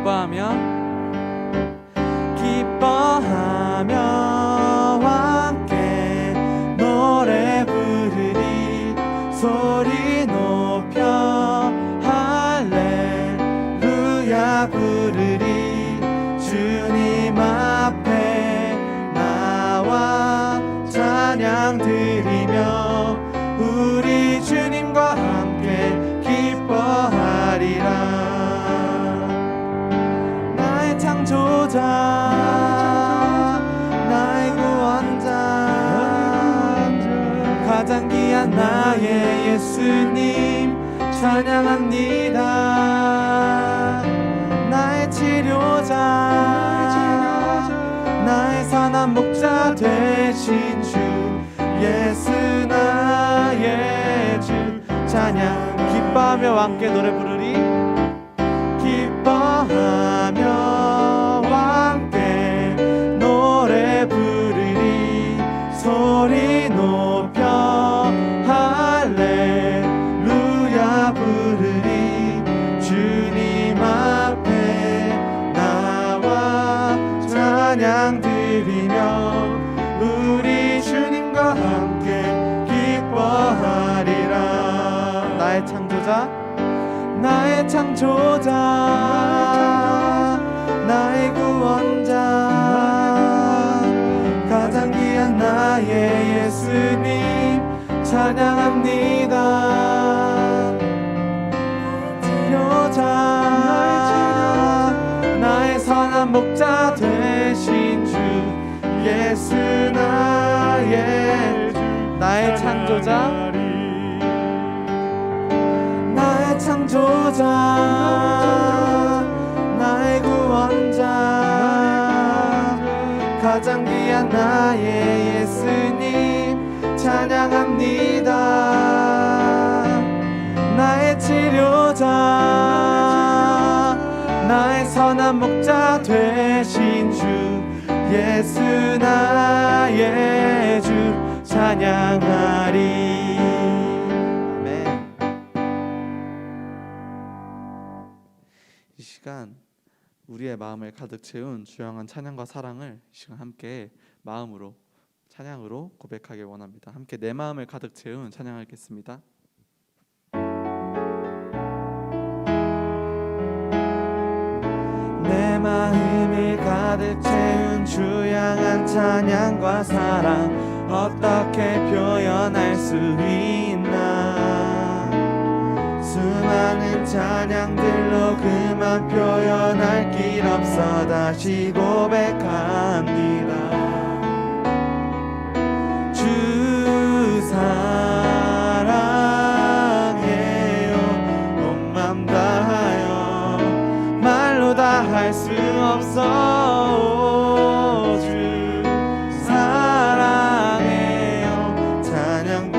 기뻐하며 함께 노래 부르리 소리 높여 할렐루야 부르리 주님 앞에 나와 찬양 드리며 우리 주님과 함께 기뻐하리라. 나의 창조자 나의 구원자 가장 귀한 나의 예수님 찬양합니다. 나의 치료자 나의 선한 목자 되신 주 예수 나의 주 찬양. 기뻐하며 함께 노래 부르리 기뻐하며 함께 노래 부르리 소리 높여 할렐루야 부르리 주님 앞에 나와 찬양 드리며 우리 주님과 함께 기뻐하리라. 나의 창조자 나의 창조자 나의 구원자 가장 귀한 나의 예수님 찬양합니다. 치료자 나의 선한 목자 되신 주 예수 나의 주 나의 창조자 나의 창조자 나의 구원자 가장 귀한 나의 예수님 찬양합니다. 나의 치료자 나의 선한 목자 되신 주 예수 나의 주 찬양하리. 이 시간 우리의 마음을 가득 채운 주영한 찬양과 사랑을 이 시간 함께 마음으로 찬양으로 고백하길 원합니다. 함께 내 마음을 가득 채운 찬양하겠습니다. 내 마음을 가득 채운 주영한 찬양과 사랑 어떻게 표현할 수 있나. 수많은 찬양들로 그만 표현할 길 없어 다시 고백합니다. 주 사랑해요 온 맘 다하여 말로 다 할 수 없어. 주 사랑해요 찬양.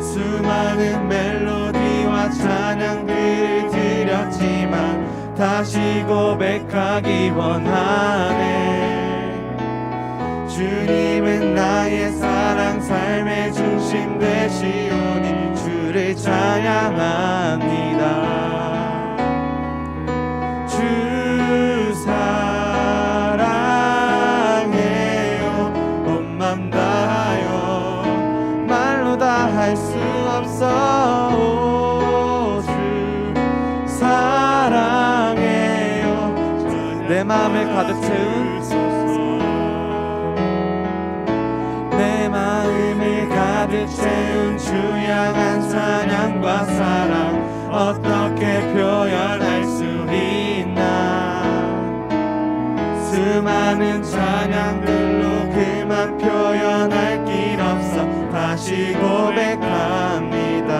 수많은 멜로디와 찬양들을 드렸지만 다시 고백하기 원하네. 주님은 나의 사랑 삶의 중심 되시오니 주를 찬양합니다. 주 사랑해요 온 맘 다하여 말로 다 할 수 없어. 주 사랑해요 내 마음을 가득 채운 내 마음을 가득 채운 주양한 찬양과 사랑 어떻게 표현할 수 있나. 수많은 찬양들로 그만 표현할 길 없어 다시 고백합니다.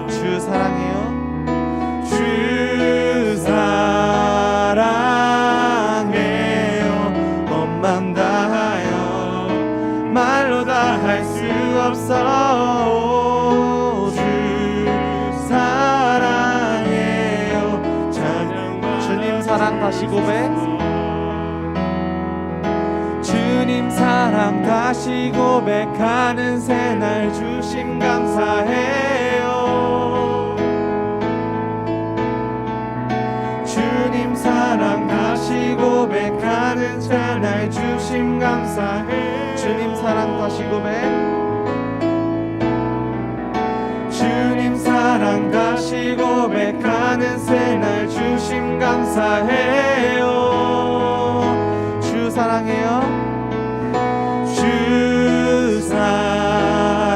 주 사랑해요 주 사랑해요 온 맘 다하여 말로 다 할 수 없어. 주 사랑해요 찬양. 주님 사랑 다시 고백. 주님 사랑 다시 고백하는 새날 주심 감사해요. 가는 새날 주심 감사해. 주님 사랑 다시 고백. 주님 사랑 다시 고백하는 새날 주심 감사해요. 주 사랑해요. 주 사랑해요.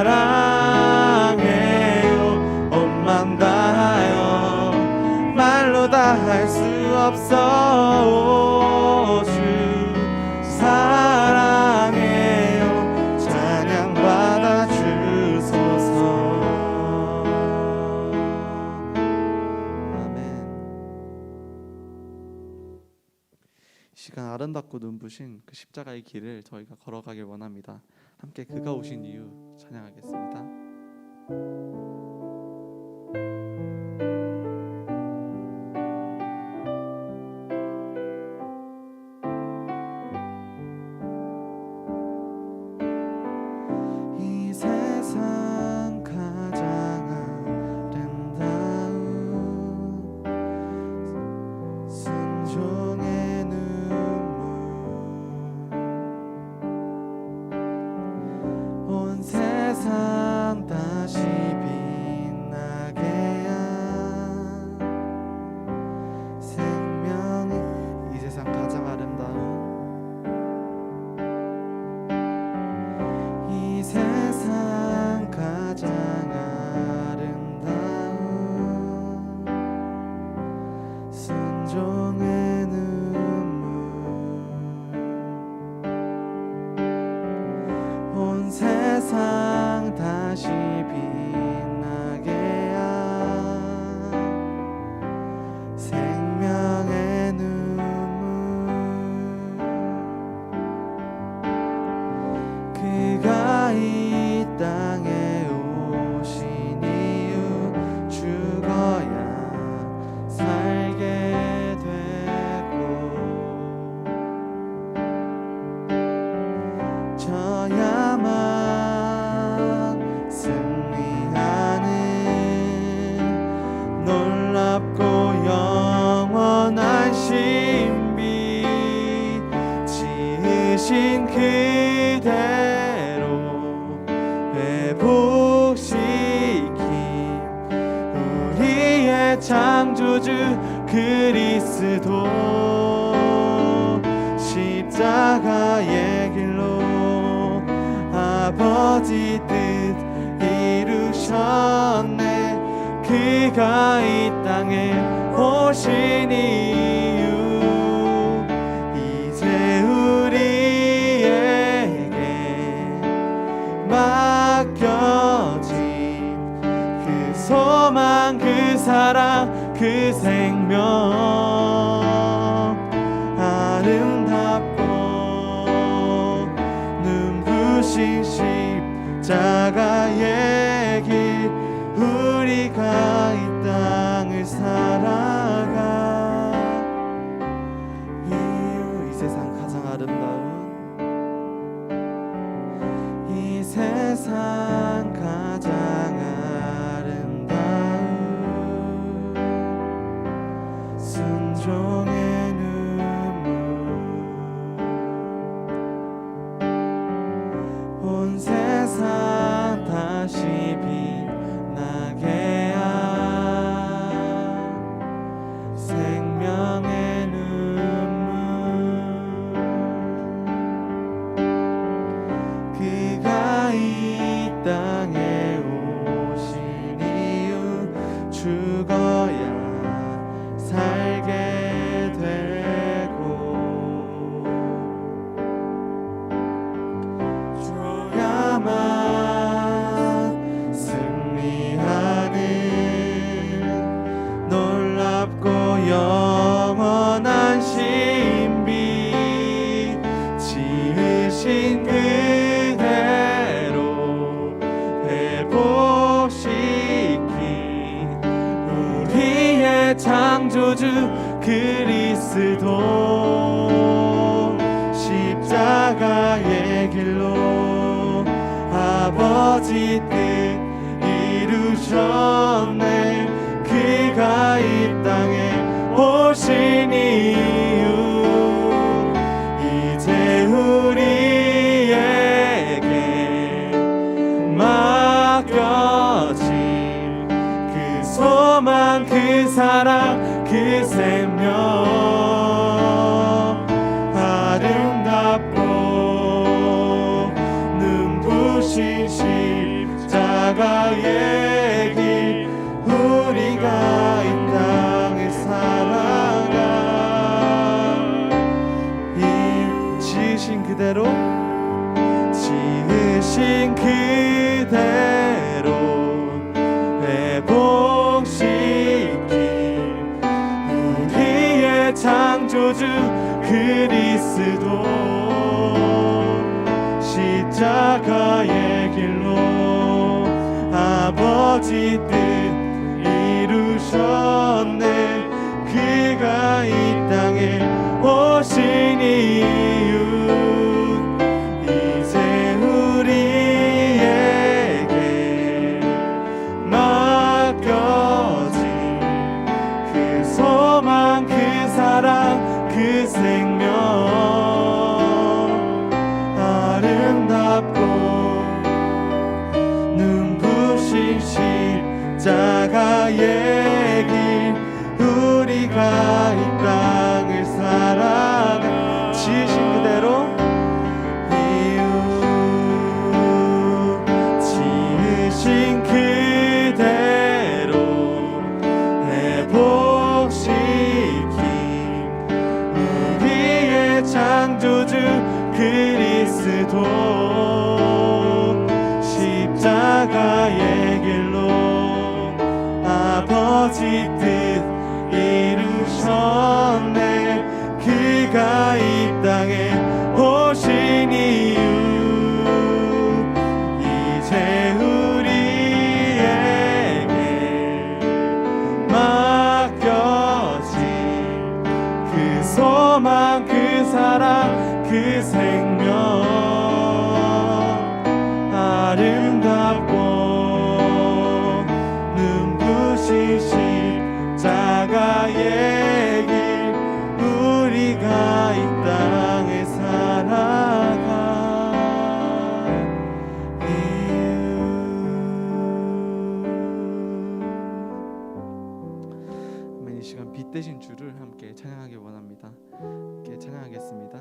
엄만 다하여 말로 다 할 수 없어. 주 사랑해요. 찬양 받아 주소서. 시간 아름답고 눈부신 그 십자가의 길을 저희가 걸어가길 원합니다. 함께 그가 오신 이유 찬양하겠습니다. 이 세상 가장 아름다운 순종의 온 세상 다시 빛나게 한 생명이 이 세상 가장 아름다운 이 세상 가장 아름다운 순종의 온 세상 다시 빛나게 한 생명의 눈물. 그가 이 땅에 오신 이유 죽어야 살게 되고 저야만 놀랍고 영원한 신비 지으신 그대로 회복시킴 우리의 창조주 그리스도 십자가의 길로 아버지 뜻 이루셨네. 그가 이 땅에 오신 이유 이제 우리에게 맡겨진 그 소망 그 사랑 그 생명 아름답고 눈부신 십자가의 길 우리가 이 땅을 살아가 이유 이 세상 가장 아름다운 이 세상 가장 아름다운 순종의 눈물 온 세상 다시 빛나게 한 생명의 눈물. 그가 이 땅에 오신 이유 죽어야 살게 되고 줘야만 승리하는 놀랍고 영원한 신비 지으신 그대로 회복시킨 우리의 창조주 그리스도 십자가의 길로 아버지 뜻 이루셨네. 그가 이 땅에 오신 이유 소망 그 사랑 그 생명 아름답고 눈부신 십자가의 길 우리가 이 땅을 살아가 이 지으신 그대로 회복시킨 우리의 창조주 그리스도 십자가의 길로 아버지 뜻 이루셨네. 그가 이 땅에 오신 이유 이제 우리에게 맡겨진 그 소망 그 사랑 그 생명 아름답고 눈부신 십자가의 길 우리가 이 땅을 살아가 지으신 그대로 지으신 그대로 회복시킨 우리의 창조주 그리스도 십자가의 길로 아버지 뜻 이루셨네. 그가 이 땅에 오신 이유 이제 우리에게 맡겨진 그 소망 그 사랑 그 생명 아름답고 눈부신 십자가의 길 우리가 이 땅에 살아가 이 시간 빛 대신 주를 함께 찬양하기 원합니다. 함께 찬양하겠습니다.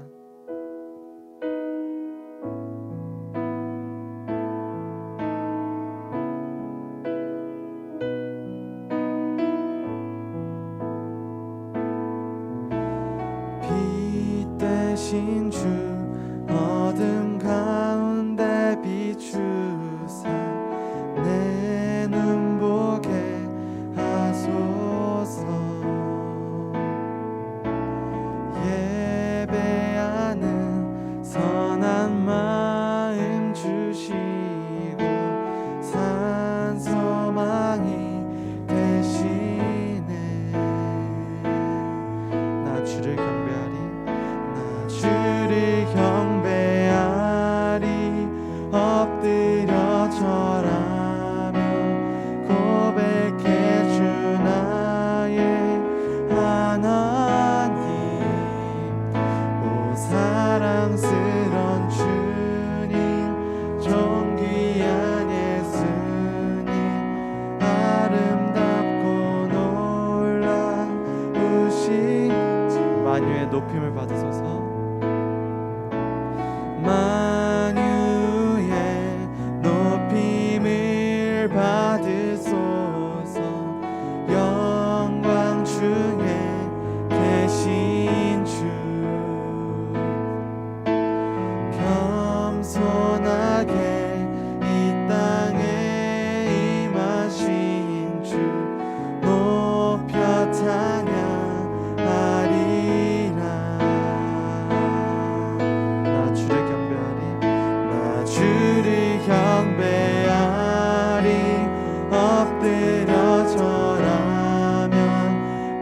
빛 대신 주 어둠 가운데 비추사 내 눈 보게 하소서. 예배하는 선한 마음 주시고 산 소망이 되시네. 나 주를 경배하리 나 주를 경배하리 엎드려 절하며 고백해 주 나의 하나님. 오 사랑스런 주님 존귀한 예수님 아름답고 놀라우신 만유의 높임을 받으소서. 만유의 높임을 받으소서. 영광 중에 계신 주 겸손하게 이 땅에 임하신 주 높여 찬양하리라. 나 주를 경배하리 나 주를 경배하리 엎드려 절하면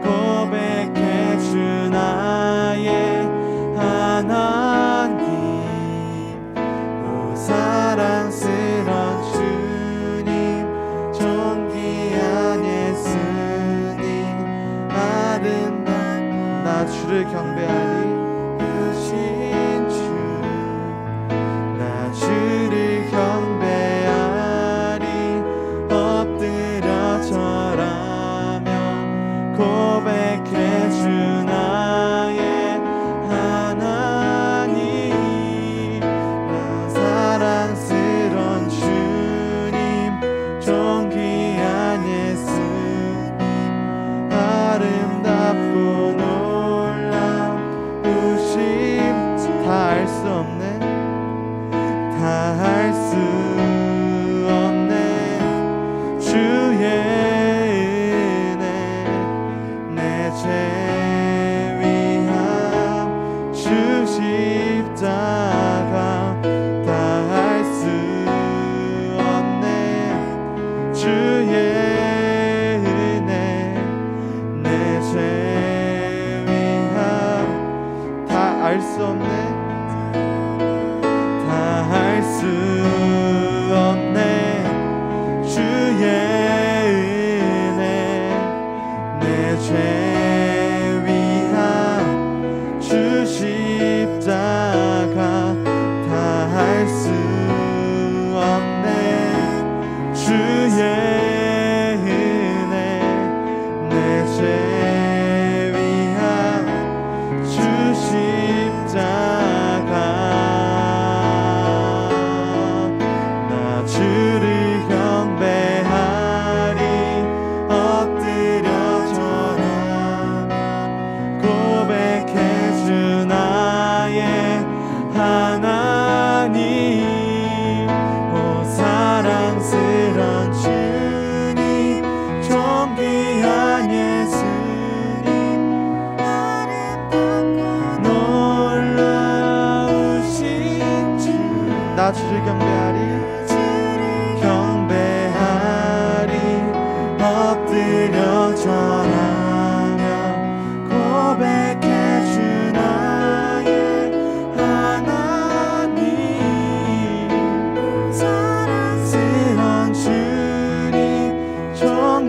고백해 주 나의 하나님. 오 사랑스런 주님 존귀한 예수님 아름다운 나 주를 경배하리 크신 주. 나 주를 경배하리 엎드려 절하며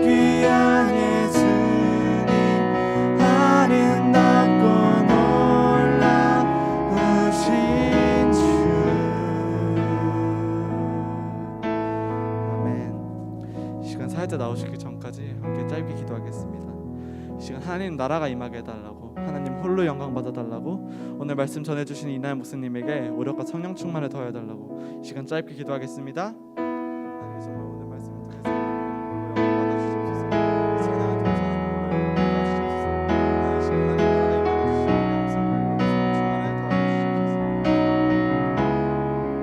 귀한 예수님 아름답고 놀라우신 주. 아멘. 이 시간 사역자 나오시기 전까지 함께 짧게 기도하겠습니다. 이 시간 하나님 나라가 임하게 해달라고, 하나님 홀로 영광 받아달라고, 오늘 말씀 전해주신 이날 목사님에게 오력과 성령 충만을 더해달라고 이 시간 짧게 기도하겠습니다. 하나님 정말 오늘 말씀을 통해서 홀로 영광 받아주시옵소서. 찬양을 통해서 하나님 홀로 영광 받아주시옵소서. 하나님 이 시간 하나님 나라가 임하게 해주시옵소서. 성령 충만을 더해주시옵소서.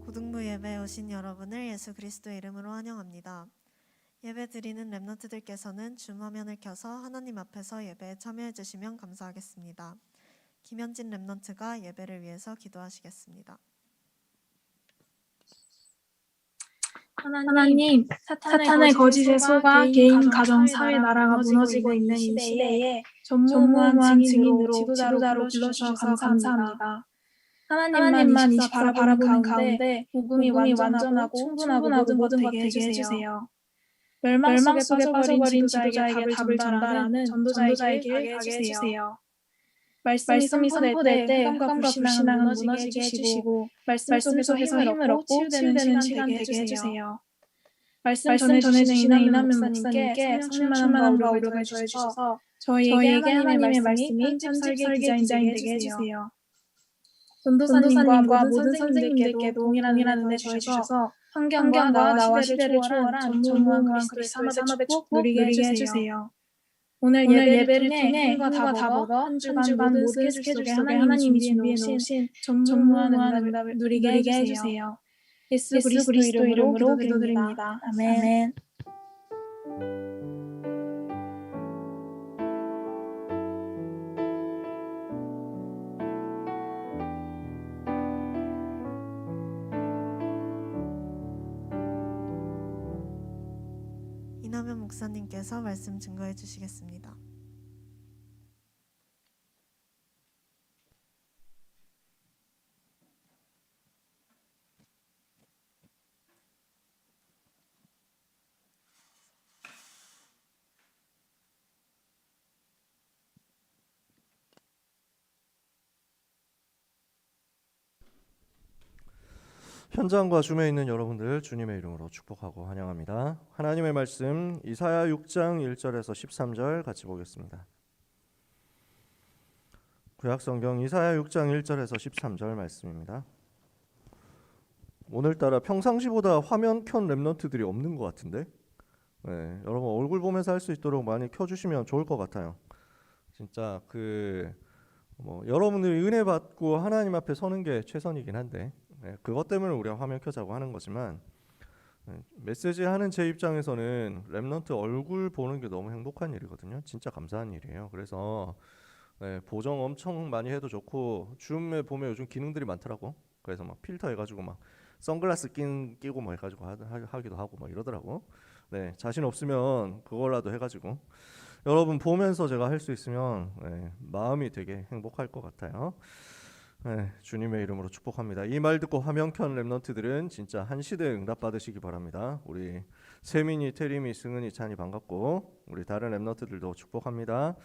고등부 예배에 오신 여러분을 예수 그리스도의 이름으로 환영합니다. 예배 드리는 렘넌트들께서는 줌 화면을 켜서 하나님 앞에서 예배에 참여해 주시면 감사하겠습니다. 김현진 렘넌트가 예배를 위해서 기도하시겠습니다. 하나님, 사탄의 거짓의 소가 개인, 가정, 사회, 나라가 무너지고 있는 이 시대에 전무후무한 증인으로 지도자로 불러주셔서 감사합니다. 하나님만 24를 바라보는 가운데 복음이 완전하고 충분하고 모든 것 되게 해주세요. 멸망 속에 빠져버린 지도자에게 답을 전달하는 전도자의 길 가게 해주세요. 말씀이 선포될 때 흑암과 불신앙은 무너지게 해주시고 말씀 속에서 힘을 얻고 치유되는 시간 되게 해주세요. 말씀 전해주시는 이남면 목사님께 성령충만함과 위로를 더해주셔서 저희에게 하나님의 말씀이 편집 설계 디자인 되게 해주세요. 전도사님과 모든 선생님들께도 동일한 은혜 더해주셔서 환경과 나와 시대를 초월한 전무후무한 그리스도의 산업의 축복 누리게 해주세요. 오늘 예배를 통해 힘과 다보더 한 주간 모든 스케줄 속에 하나님이 준비해 놓으신 전무후무한 응답을 누리게 해주세요. 예수 그리스도 이름으로 기도드립니다. 아멘. 이남현 목사님께서 말씀 증거해 주시겠습니다. 현장과 줌에 있는 여러분들 주님의 이름으로 축복하고 환영합니다. 하나님의 말씀 이사야 6장 1절에서 13절 같이 보겠습니다. 구약성경 이사야 6장 1절에서 13절 말씀입니다. 오늘따라 평상시보다 화면 켠 랩런트들이 없는 것 같은데, 네, 여러분 얼굴 보면서 할 수 있도록 많이 켜주시면 좋을 것 같아요. 진짜 여러분들이 은혜 받고 하나님 앞에 서는 게 최선이긴 한데, 네, 그것 때문에 우리가 화면 켜자고 하는 거지만, 메시지 하는 제 입장에서는 랩런트 얼굴 보는 게 너무 행복한 일이거든요. 진짜 감사한 일이에요. 그래서 보정 엄청 많이 해도 좋고, 줌에 보면 요즘 기능들이 많더라고. 그래서 막 필터 해가지고 막 선글라스 끼고 뭐 해가지고 하기도 하고 막 이러더라고. 네, 자신 없으면 그거라도 해가지고 여러분 보면서 제가 할 수 있으면 마음이 되게 행복할 것 같아요. 주님의 이름으로 축복합니다. 이 말 듣고 화면 켠 랩런트들은 진짜 한 시대에 응답 받으시기 바랍니다. 우리 세민이, 태림이, 승은이, 찬이 반갑고, 우리 다른 랩런트들도 축복합니다.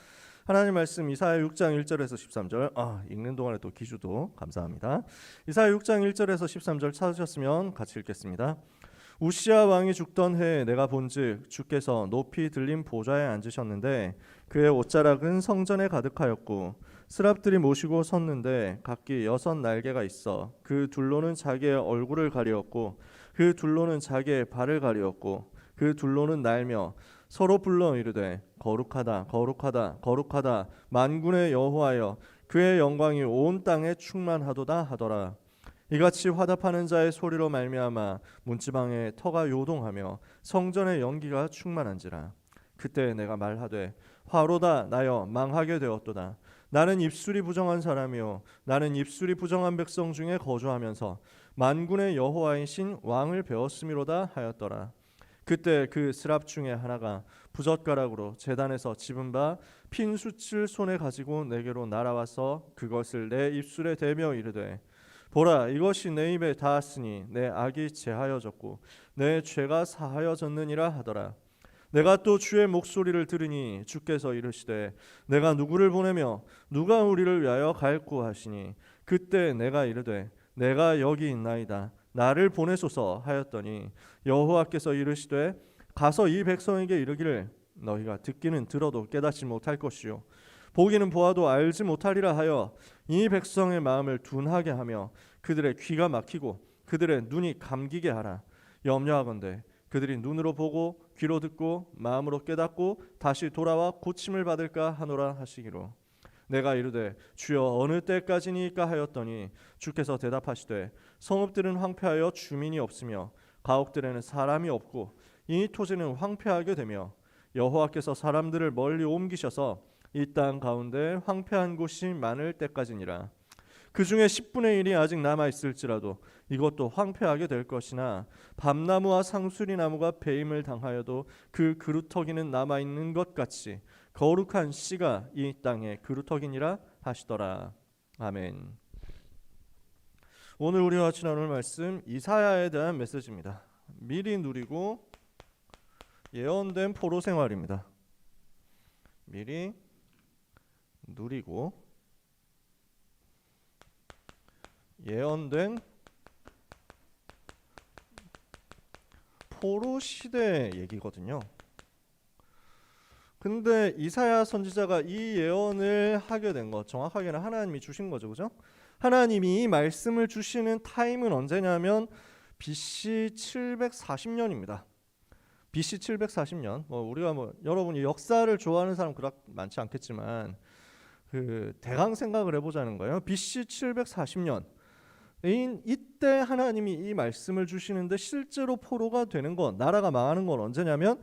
하나님 말씀 이사야 6장 1절에서 13절 읽는 동안에 또 기주도 감사합니다. 이사야 6장 1절에서 13절 찾으셨으면 같이 읽겠습니다. 우시야 왕이 죽던 해에 내가 본즉 주께서 높이 들린 보좌에 앉으셨는데 그의 옷자락은 성전에 가득하였고 스랍들이 모시고 섰는데 각기 6 날개가 있어 그 둘로는 자기의 얼굴을 가리었고 그 둘로는 자기의 발을 가리었고 그 둘로는 날며 서로 불러 이르되 거룩하다 거룩하다 거룩하다 만군의 여호와여 그의 영광이 온 땅에 충만하도다 하더라. 이같이 화답하는 자의 소리로 말미암아 문지방의 터가 요동하며 성전의 연기가 충만한지라. 그때 내가 말하되 화로다 나여 망하게 되었도다. 나는 입술이 부정한 사람이요 나는 입술이 부정한 백성 중에 거주하면서 만군의 여호와이신 왕을 배웠음이로다 하였더라. 그때 그 스랍 중에 하나가 부젓가락으로 제단에서 집은 바 핀 숯을 손에 가지고 내게로 날아와서 그것을 내 입술에 대며 이르되 보라 이것이 내 입에 닿았으니 내 악이 제하여졌고 내 죄가 사하여졌느니라 하더라. 내가 또 주의 목소리를 들으니 주께서 이르시되 내가 누구를 보내며 누가 우리를 위하여 갈구 하시니 그때 내가 이르되 내가 여기 있나이다 나를 보내소서 하였더니 여호와께서 이르시되 가서 이 백성에게 이르기를 너희가 듣기는 들어도 깨닫지 못할 것이요 보기는 보아도 알지 못하리라 하여 이 백성의 마음을 둔하게 하며 그들의 귀가 막히고 그들의 눈이 감기게 하라. 염려하건대 그들이 눈으로 보고 귀로 듣고 마음으로 깨닫고 다시 돌아와 고침을 받을까 하노라 하시기로. 내가 이르되 주여 어느 때까지니까 하였더니 주께서 대답하시되 성읍들은 황폐하여 주민이 없으며 가옥들에는 사람이 없고 이 토지는 황폐하게 되며 여호와께서 사람들을 멀리 옮기셔서 이 땅 가운데 황폐한 곳이 많을 때까지니라. 그 중에 10분의 1이 아직 남아 있을지라도 이것도 황폐하게 될 것이나 밤나무와 상수리 나무가 배임을 당하여도 그 그루터기는 남아 있는 것 같이 거룩한 씨가 이 땅에 그루터기니라 하시더라. 아멘. 오늘 우리와 같이 나눌 말씀 이사야에 대한 메시지입니다. 미리 누리고 예언된 포로 생활입니다. 미리 누리고 예언된 포로 시대 얘기거든요. 근데 이사야 선지자가 이 예언을 하게 된 것, 정확하게는 하나님이 주신 거죠, 그죠? 하나님이 이 말씀을 주시는 타임은 언제냐면 BC 740년입니다. BC 740년. 우리가 여러분이 역사를 좋아하는 사람 그닥 많지 않겠지만 그 대강 생각을 해보자는 거예요. BC 740년. 이때 하나님이 이 말씀을 주시는데 실제로 포로가 되는 건, 나라가 망하는 건 언제냐면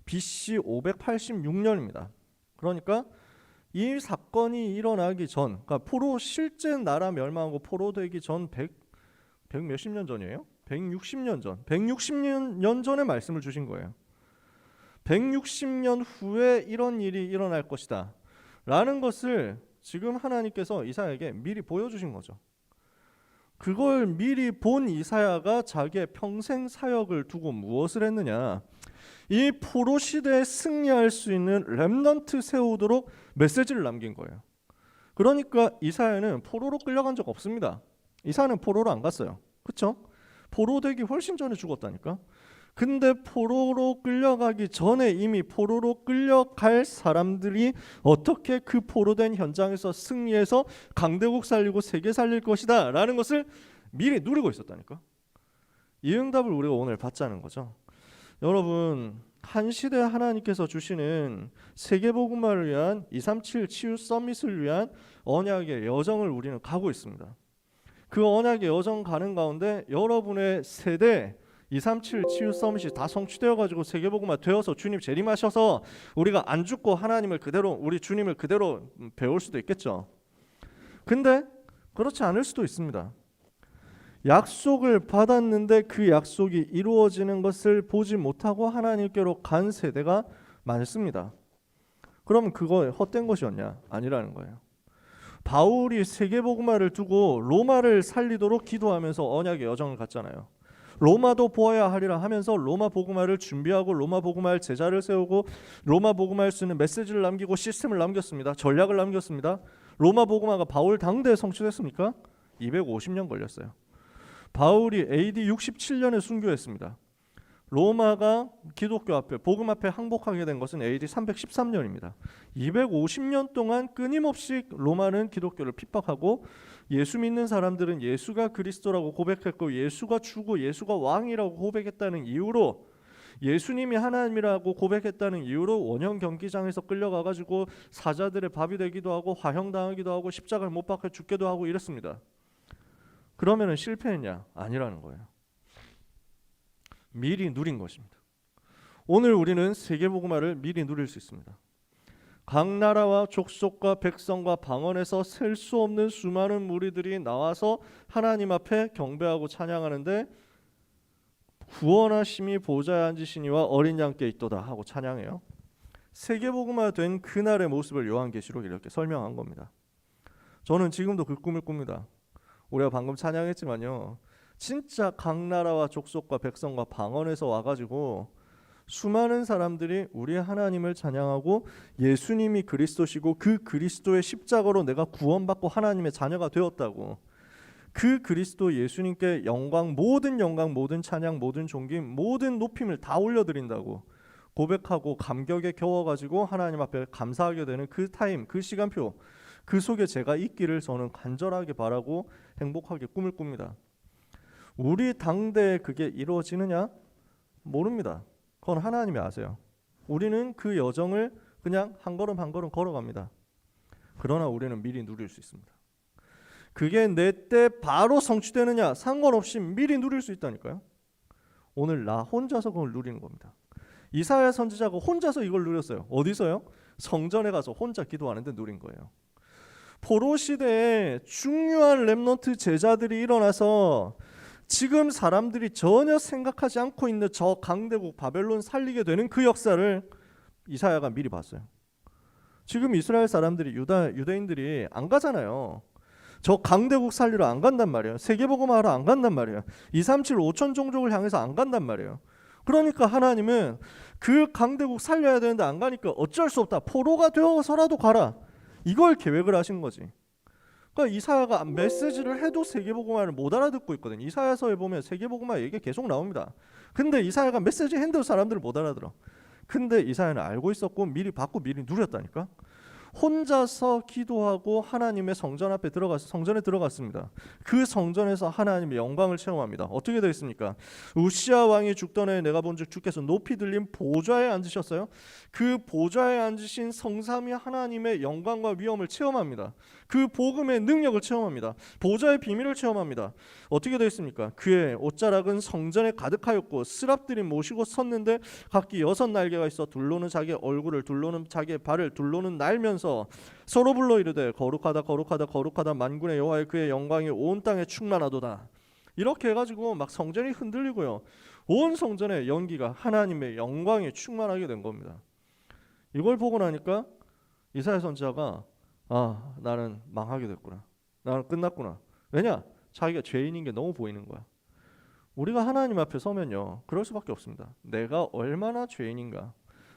BC 586년입니다. 그러니까 이 사건이 일어나기 전, 그러니까 포로 실제 나라 멸망하고 포로 되기 전 100 몇십 년 전이에요? 160년 전. 160년 전에 말씀을 주신 거예요. 160년 후에 이런 일이 일어날 것이다 라는 것을 지금 하나님께서 이사야에게 미리 보여주신 거죠. 그걸 미리 본 이사야가 자기의 평생 사역을 두고 무엇을 했느냐, 이 포로 시대에 승리할 수 있는 렘넌트 세우도록 메시지를 남긴 거예요. 그러니까 이사야는 포로로 끌려간 적 없습니다. 이사야는 포로로 안 갔어요. 그렇죠? 포로 되기 훨씬 전에 죽었다니까. 근데 포로로 끌려가기 전에 이미 포로로 끌려갈 사람들이 어떻게 그 포로된 현장에서 승리해서 강대국 살리고 세계 살릴 것이다 라는 것을 미리 누리고 있었다니까. 이 응답을 우리가 오늘 받자는 거죠. 여러분, 한 시대 하나님께서 주시는 세계복음화를 위한 237 치유 서밋을 위한 언약의 여정을 우리는 가고 있습니다. 그 언약의 여정 가는 가운데 여러분의 세대 237 치유 서밋이 다 성취되어 가지고 세계복음화 되어서 주님 재림하셔서 우리가 안 죽고 하나님을 그대로, 우리 주님을 그대로 배울 수도 있겠죠. 근데 그렇지 않을 수도 있습니다. 약속을 받았는데 그 약속이 이루어지는 것을 보지 못하고 하나님께로 간 세대가 많습니다. 그러면 그거 헛된 것이었냐? 아니라는 거예요. 바울이 세계복음화를 두고 로마를 살리도록 기도하면서 언약의 여정을 갔잖아요. 로마도 보아야 하리라 하면서 로마 복음화를 준비하고 로마 복음화할 제자를 세우고 로마 복음화할 수 있는 메시지를 남기고 시스템을 남겼습니다. 전략을 남겼습니다. 로마 복음화가 바울 당대에 성취됐습니까? 250년 걸렸어요. 바울이 AD 67년에 순교했습니다. 로마가 기독교 앞에, 복음 앞에 항복하게 된 것은 AD 313년입니다. 250년 동안 끊임없이 로마는 기독교를 핍박하고 예수 믿는 사람들은 예수가 그리스도라고 고백했고 예수가 주고 예수가 왕이라고 고백했다는 이유로 예수님이 하나님이라고 고백했다는 이유로 원형 경기장에서 끌려가가지고 사자들의 밥이 되기도 하고 화형당하기도 하고 십자가를 못 박혀 죽기도 하고 이랬습니다. 그러면은 실패했냐? 아니라는 거예요. 미리 누린 것입니다. 오늘 우리는 세계복음화를 미리 누릴 수 있습니다. 각 나라와 족속과 백성과 방언에서 셀 수 없는 수많은 무리들이 나와서 하나님 앞에 경배하고 찬양하는데 구원하심이 보좌에 앉으시니와 어린 양께 있도다 하고 찬양해요. 세계복음화 된 그날의 모습을 요한계시록이 이렇게 설명한 겁니다. 저는 지금도 그 꿈을 꿉니다. 우리가 방금 찬양했지만요, 진짜 각 나라와 족속과 백성과 방언에서 와가지고 수많은 사람들이 우리 하나님을 찬양하고 예수님이 그리스도시고 그 그리스도의 십자가로 내가 구원받고 하나님의 자녀가 되었다고, 그 그리스도 예수님께 영광, 모든 찬양, 모든 존김, 모든 높임을 다 올려드린다고 고백하고 감격에 겨워가지고 하나님 앞에 감사하게 되는 그 타임, 그 시간표, 그 속에 제가 있기를 저는 간절하게 바라고 행복하게 꿈을 꿉니다. 우리 당대에 그게 이루어지느냐? 모릅니다. 그건 하나님이 아세요. 우리는 그 여정을 그냥 한 걸음 한 걸음 걸어갑니다. 그러나 우리는 미리 누릴 수 있습니다. 그게 내 때 바로 성취되느냐 상관없이 미리 누릴 수 있다니까요. 오늘 나 혼자서 그걸 누리는 겁니다. 이사야 선지자가 혼자서 이걸 누렸어요. 어디서요? 성전에 가서 혼자 기도하는데 누린 거예요. 포로 시대에 중요한 렘넌트 제자들이 일어나서 지금 사람들이 전혀 생각하지 않고 있는 저 강대국 바벨론 살리게 되는 그 역사를 이사야가 미리 봤어요. 지금 이스라엘 사람들이 유대인들이 안 가잖아요. 저 강대국 살리러 안 간단 말이에요. 세계복음화하러 안 간단 말이에요. 237 5천 종족을 향해서 안 간단 말이에요. 그러니까 하나님은 그 강대국 살려야 되는데 안 가니까 어쩔 수 없다. 포로가 되어서라도 가라. 이걸 계획을 하신 거지. 그러니까 이사야가 메시지를 해도 세계복음화를 못 알아듣고 있거든. 이사야서에 보면 세계복음화 얘기 계속 나옵니다. 근데 이사야가 메시지 했는데도 사람들을 못 알아들어. 근데 이사야는 알고 있었고 미리 받고 미리 누렸다니까. 혼자서 기도하고 하나님의 성전 앞에 성전에 들어갔습니다. 그 성전에서 하나님의 영광을 체험합니다. 어떻게 되어 있습니까? 우시아 왕이 죽던 해에 내가 본즉 주께서 높이 들린 보좌에 앉으셨어요. 그 보좌에 앉으신 성삼위 하나님의 영광과 위엄을 체험합니다. 그 복음의 능력을 체험합니다. 보좌의 비밀을 체험합니다. 어떻게 되어 있습니까? 그의 옷자락은 성전에 가득하였고 스랍들이 모시고 섰는데 각기 6날개가 있어 둘로는 자기 얼굴을, 둘로는 자기의 발을, 둘로는 날면서 서로 불러 이르되 거룩하다 거룩하다 거룩하다 만군의 여호와의 그의 영광이 온 땅에 충만하도다. 이렇게 해가지고 막 성전이 흔들리고요, 온 성전의 연기가 하나님의 영광에 충만하게 된 겁니다. 이걸 보고 나니까 이사야 선지자가 나는 망하게 됐구나, 나는 끝났구나. 왜냐? 자기가 죄인인 게 너무 보이는 거야. 우리가 하나님 앞에 서면요 그럴 수밖에 없습니다. 내가 얼마나 죄인인가,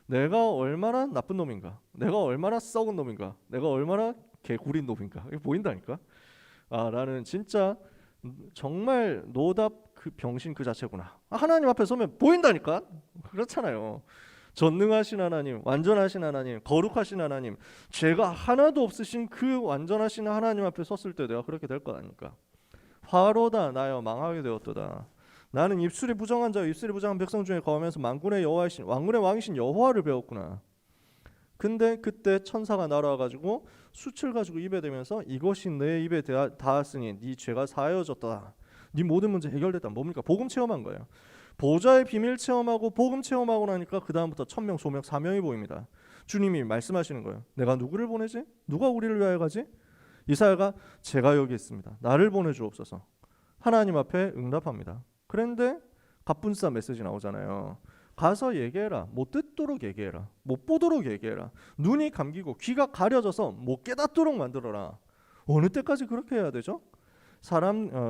내가 얼마나 나쁜 놈인가, 내가 얼마나 썩은 놈인가, 내가 얼마나 개구린 놈인가, 이게 보인다니까. 나는 진짜 정말 노답 그 병신 그 자체구나. 하나님 앞에 서면 보인다니까. 그렇잖아요. 전능하신 하나님, 완전하신 하나님, 거룩하신 하나님, 죄가 하나도 없으신 그 완전하신 하나님 앞에 섰을 때 내가 그렇게 될 거 아닙니까? 화로다 나여 망하게 되었도다. 나는 입술이 부정한 자와 입술이 부정한 백성 중에 거하면서 만군의 여호와이신 왕군의 왕이신 여호와를 배웠구나. 근데 그때 천사가 날아와가지고 숯을 가지고 입에 대면서 이것이 내 입에 닿았으니 네 죄가 사하여졌다. 네 모든 문제 해결됐다. 뭡니까? 복음 체험한 거예요. 보좌의 비밀 체험하고 복음 체험하고 나니까 그 다음부터 천명 소명 사명이 보입니다. 주님이 말씀하시는 거예요. 내가 누구를 보내지? 누가 우리를 위하여 가지? 이사야가 제가 여기 있습니다. 나를 보내주옵소서. 하나님 앞에 응답합니다. 그런데 갑분싸 메시지 나오잖아요. 가서 얘기해라. 못 듣도록 얘기해라. 못 보도록 얘기해라. 눈이 감기고 귀가 가려져서 못 깨닫도록 만들어라. 어느 때까지 그렇게 해야 되죠?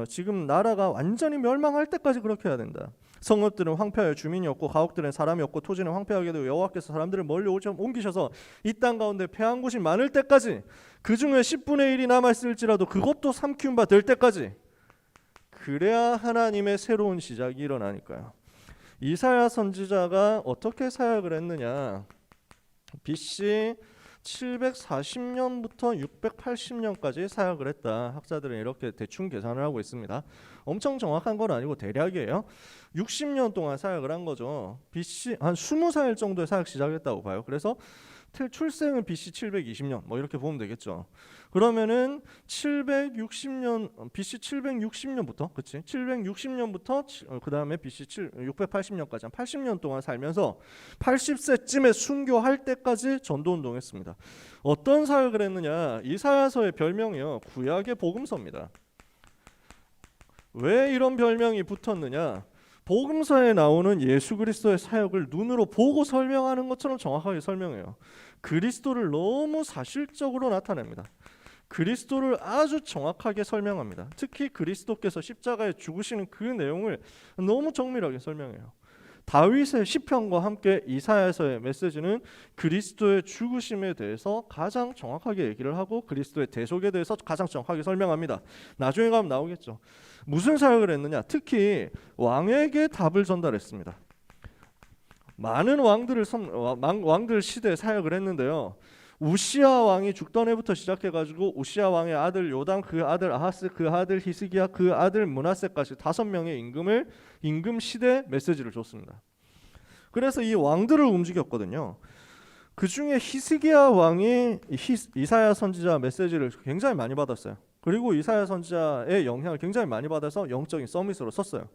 지금 나라가 완전히 멸망할 때까지 그렇게 해야 된다. 성읍들은 황폐하여 주민이 없고 가옥들은 사람이 없고 토지는 황폐하게 되고 여호와께서 사람들을 멀리 옮기셔서 이 땅 가운데 패한 곳이 많을 때까지, 그 중에 10분의 1이 남아있을지라도 그것도 삼키운 바 될 때까지, 그래야 하나님의 새로운 시작이 일어나니까요. 이사야 선지자가 어떻게 사역을 했느냐? BC 740년부터 680년까지 사역을 했다. 학자들은 이렇게 대충 계산을 하고 있습니다. 엄청 정확한 건 아니고 대략이에요. 60년 동안 사역을 한 거죠. BC 한 20살 정도에 사역 시작했다고 봐요. 그래서 출생은 BC 720년 뭐 이렇게 보면 되겠죠. 그러면은 760년 BC 760년부터 그치? 760년부터 그다음에 BC 680년까지 한 80년 동안 살면서 80세쯤에 순교할 때까지 전도 운동했습니다. 어떤 사역을 했느냐? 이사야서의 별명이요. 구약의 복음서입니다. 왜 이런 별명이 붙었느냐? 복음서에 나오는 예수 그리스도의 사역을 눈으로 보고 설명하는 것처럼 정확하게 설명해요. 그리스도를 너무 사실적으로 나타냅니다. 그리스도를 아주 정확하게 설명합니다. 특히 그리스도께서 십자가에 죽으시는 그 내용을 너무 정밀하게 설명해요. 다윗의 시편과 함께 이사야서의 메시지는 그리스도의 죽으심에 대해서 가장 정확하게 얘기를 하고 그리스도의 대속에 대해서 가장 정확하게 설명합니다. 나중에 가면 나오겠죠. 무슨 사역을 했느냐? 특히 왕에게 답을 전달했습니다. 많은 왕들 시대에 사역을 했는데요. 우시아 왕이 죽던 해부터 시작해가지고 우시아 왕의 아들 요담, 그 아들 아하스, 그 아들 히스기야, 그 아들 므낫세까지 5명의 임금 시대 메시지를 줬습니다. 그래서 이 왕들을 움직였거든요. 그 중에 히스기야 왕이 이사야 선지자 메시지를 굉장히 많이 받았어요. 그리고 이사야 선지자의 영향을 굉장히 많이 받아서 영적인 서밋으로 썼어요.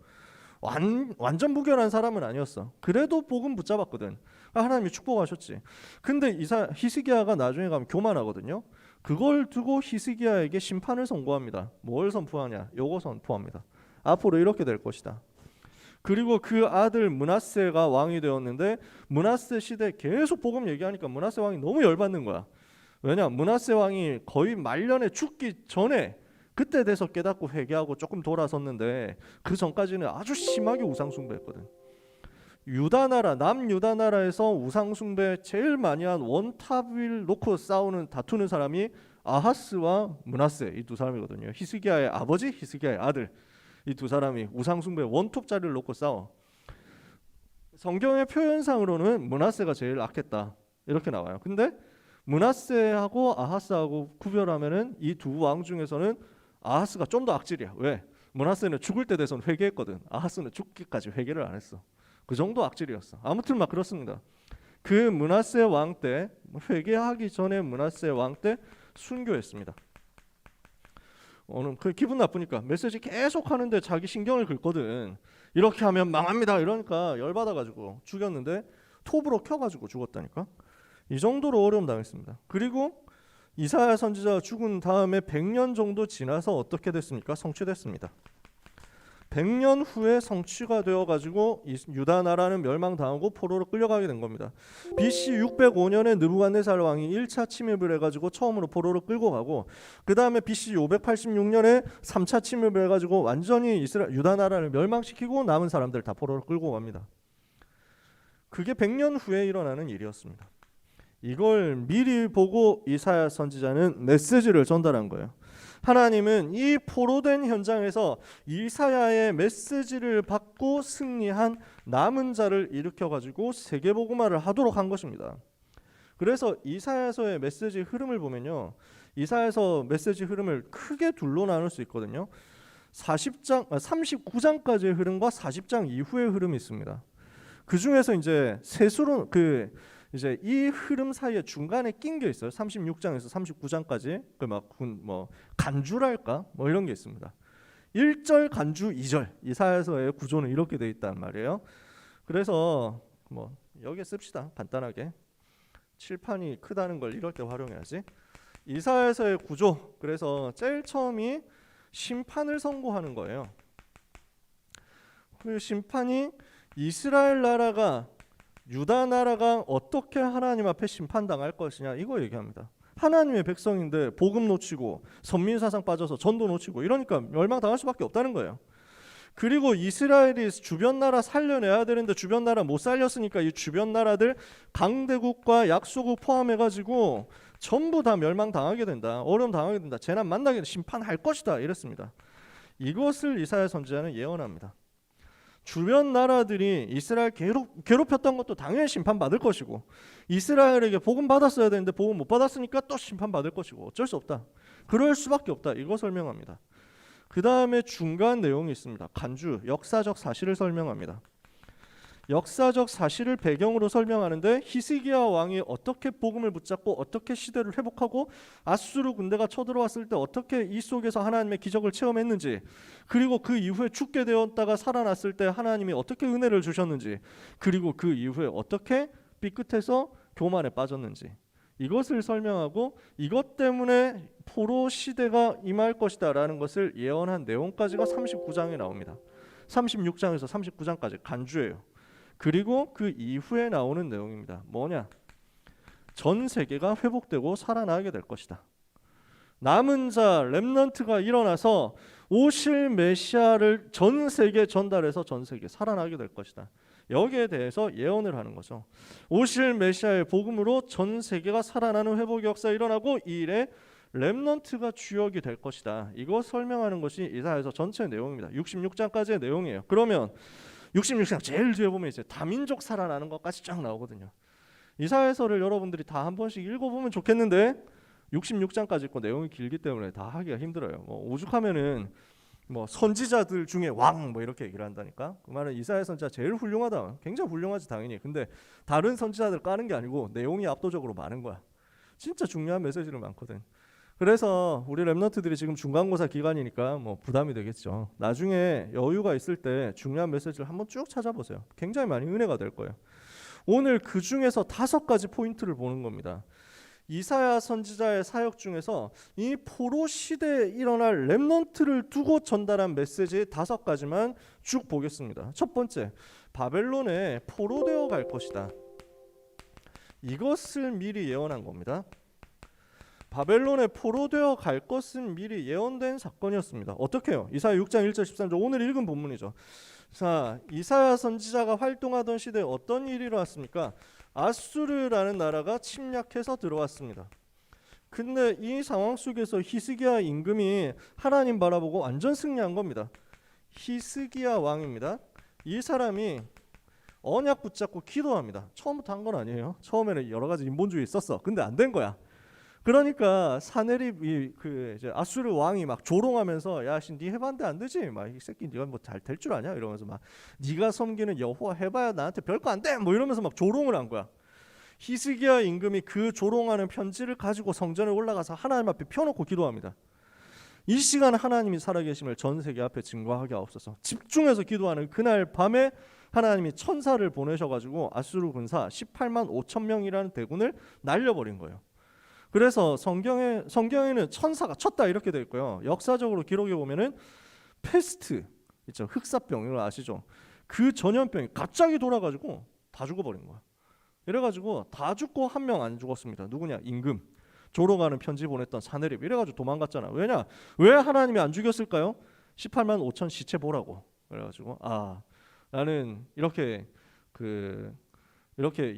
완전 무결한 사람은 아니었어. 그래도 복음 붙잡았거든. 하나님이 축복하셨지. 근데 히스기야가 나중에 가면 교만하거든요. 그걸 두고 히스기야에게 심판을 선고합니다. 뭘 선포하냐? 요거 선포합니다. 앞으로 이렇게 될 것이다. 그리고 그 아들 므낫세가 왕이 되었는데 므낫세 시대 계속 복음 얘기하니까 므낫세 왕이 너무 열받는 거야. 왜냐? 므낫세 왕이 거의 말년에 죽기 전에 그때 돼서 깨닫고 회개하고 조금 돌아섰는데 그 전까지는 아주 심하게 우상숭배했거든. 남유다 나라에서 우상숭배 제일 많이 한 원탑을 놓고 다투는 사람이 아하스와 므낫세 이 두 사람이거든요. 히스기야의 아버지, 히스기야의 아들 이 두 사람이 우상숭배 원톱 자리를 놓고 싸워. 성경의 표현상으로는 므낫세가 제일 악했다 이렇게 나와요. 근데 므낫세하고 아하스하고 구별하면은 이 두 왕 중에서는 아하스가 좀 더 악질이야. 왜? 므낫세는 죽을 때 돼선 회개했거든. 아하스는 죽기까지 회개를 안 했어. 그 정도 악질이었어. 아무튼 막 그렇습니다. 그 므낫세 왕 때 회개하기 전에 므낫세 왕 때 순교했습니다. 오늘 그 기분 나쁘니까 메시지 계속 하는데 자기 신경을 긁거든. 이렇게 하면 망합니다. 이러니까 열받아가지고 죽였는데 톱으로 켜가지고 죽었다니까. 이 정도로 어려움 당했습니다. 그리고 이사야 선지자가 죽은 다음에 100년 정도 지나서 어떻게 됐습니까? 성취됐습니다. 100년 후에 성취가 되어가지고 유다 나라는 멸망당하고 포로로 끌려가게 된 겁니다. BC 605년에 느부갓네살 왕이 1차 침입을 해가지고 처음으로 포로로 끌고 가고 그 다음에 BC 586년에 3차 침입을 해가지고 완전히 유다 나라를 멸망시키고 남은 사람들 다 포로로 끌고 갑니다. 그게 100년 후에 일어나는 일이었습니다. 이걸 미리 보고 이사야 선지자는 메시지를 전달한 거예요. 하나님은 이 포로된 현장에서 이사야의 메시지를 받고 승리한 남은 자를 일으켜가지고 세계복음화를 하도록 한 것입니다. 그래서 이사야서의 메시지 흐름을 보면요, 이사야서 메시지 흐름을 크게 둘로 나눌 수 있거든요. 39장까지의 흐름과 40장 이후의 흐름이 있습니다. 그 중에서 이제 세수로 이제 이 흐름 사이에 중간에 낀 게 있어요. 36장에서 39장까지 뭐 간주랄까 뭐 이런 게 있습니다. 1절 간주 2절 이사야서의 구조는 이렇게 돼 있단 말이에요. 그래서 뭐 여기에 씁시다. 간단하게 칠판이 크다는 걸 이럴 때 활용해야지. 이사야서의 구조, 그래서 제일 처음이 심판을 선고하는 거예요. 그 심판이 이스라엘 나라가 유다 나라가 어떻게 하나님 앞에 심판당할 것이냐 이거 얘기합니다. 하나님의 백성인데 복음 놓치고 선민사상 빠져서 전도 놓치고 이러니까 멸망당할 수밖에 없다는 거예요. 그리고 이스라엘이 주변 나라 살려내야 되는데 주변 나라 못 살렸으니까 이 주변 나라들 강대국과 약소국 포함해가지고 전부 다 멸망당하게 된다. 어려움 당하게 된다. 재난 만나게 된다. 심판할 것이다 이랬습니다. 이것을 이사야 선지자는 예언합니다. 주변 나라들이 이스라엘 괴롭혔던 것도 당연히 심판받을 것이고, 이스라엘에게 복음 받았어야 되는데 복음 못 받았으니까 또 심판받을 것이고, 어쩔 수 없다. 그럴 수밖에 없다. 이거 설명합니다. 그 다음에 중간 내용이 있습니다. 간주, 역사적 사실을 설명합니다. 역사적 사실을 배경으로 설명하는데 히스기야 왕이 어떻게 복음을 붙잡고 어떻게 시대를 회복하고 아수르 군대가 쳐들어왔을 때 어떻게 이 속에서 하나님의 기적을 체험했는지, 그리고 그 이후에 죽게 되었다가 살아났을 때 하나님이 어떻게 은혜를 주셨는지, 그리고 그 이후에 어떻게 삐끗해서 교만에 빠졌는지, 이것을 설명하고 이것 때문에 포로 시대가 임할 것이다 라는 것을 예언한 내용까지가 39장에 나옵니다. 36장에서 39장까지 간주예요. 그리고 그 이후에 나오는 내용입니다. 뭐냐? 전 세계가 회복되고 살아나게 될 것이다. 남은 자 렘넌트가 일어나서 오실 메시아를 전 세계에 전달해서 전 세계에 살아나게 될 것이다. 여기에 대해서 예언을 하는 거죠. 오실 메시아의 복음으로 전 세계가 살아나는 회복의 역사가 일어나고 이 일에 렘넌트가 주역이 될 것이다. 이거 설명하는 것이 이사야서 전체 내용입니다. 66장까지의 내용이에요. 그러면 66장 제일 뒤에 보면 이제 다민족 살아나는 것까지 쫙 나오거든요. 이사야서를 여러분들이 다 한 번씩 읽어보면 좋겠는데 66장까지 있고 내용이 길기 때문에 다 하기가 힘들어요. 뭐 오죽하면은 뭐 선지자들 중에 왕 뭐 이렇게 얘기를 한다니까. 그 말은 이사야 선지자 제일 훌륭하다. 굉장히 훌륭하지 당연히. 근데 다른 선지자들 까는 게 아니고 내용이 압도적으로 많은 거야. 진짜 중요한 메시지를 많거든. 그래서 우리 렘넌트들이 지금 중간고사 기간이니까 뭐 부담이 되겠죠. 나중에 여유가 있을 때 중요한 메시지를 한번 쭉 찾아보세요. 굉장히 많이 은혜가 될 거예요. 오늘 그 중에서 5가지 포인트를 보는 겁니다. 이사야 선지자의 사역 중에서 이 포로 시대에 일어날 렘넌트를 두고 전달한 메시지 5가지만 쭉 보겠습니다. 첫 번째, 바벨론에 포로되어 갈 것이다. 이것을 미리 예언한 겁니다. 바벨론에 포로되어 갈 것은 미리 예언된 사건이었습니다. 어떻게 해요? 이사야 6장 1절 13절 오늘 읽은 본문이죠. 자, 이사야 선지자가 활동하던 시대에 어떤 일이 일어났습니까? 아수르라는 나라가 침략해서 들어왔습니다. 근데 이 상황 속에서 히스기야 임금이 하나님 바라보고 완전 승리한 겁니다. 히스기야 왕입니다. 이 사람이 언약 붙잡고 기도합니다. 처음부터 한 건 아니에요. 처음에는 여러 가지 인본주의 있었어. 근데 안 된 거야. 그러니까 사네립이 그 이제 아수르 왕이 막 조롱하면서 야, 네 해봤는데 안 되지. 막 이 새끼 네가 뭐 잘 될 줄 아냐 이러면서 막 네가 섬기는 여호와 해봐야 나한테 별거 안 돼. 뭐 이러면서 막 조롱을 한 거야. 히스기야 임금이 그 조롱하는 편지를 가지고 성전에 올라가서 하나님 앞에 펴놓고 기도합니다. 이 시간 하나님이 살아계심을 전 세계 앞에 증거하게 하옵소서. 집중해서 기도하는 그날 밤에 하나님이 천사를 보내셔가지고 아수르 군사 18만 5천 명이라는 대군을 날려버린 거예요. 그래서 성경에는 천사가 쳤다 이렇게 되어 있고요. 역사적으로 기록에 보면은 페스트 있죠. 흑사병 이거 아시죠? 그 전염병이 갑자기 돌아가지고 다 죽어버린 거야. 이래가지고 다 죽고 한 명 안 죽었습니다. 누구냐? 임금. 조롱하는 편지 보냈던 사네립. 이래가지고 도망갔잖아. 왜냐? 왜 하나님이 안 죽였을까요? 18만 5천 시체 보라고. 그래가지고 나는 이렇게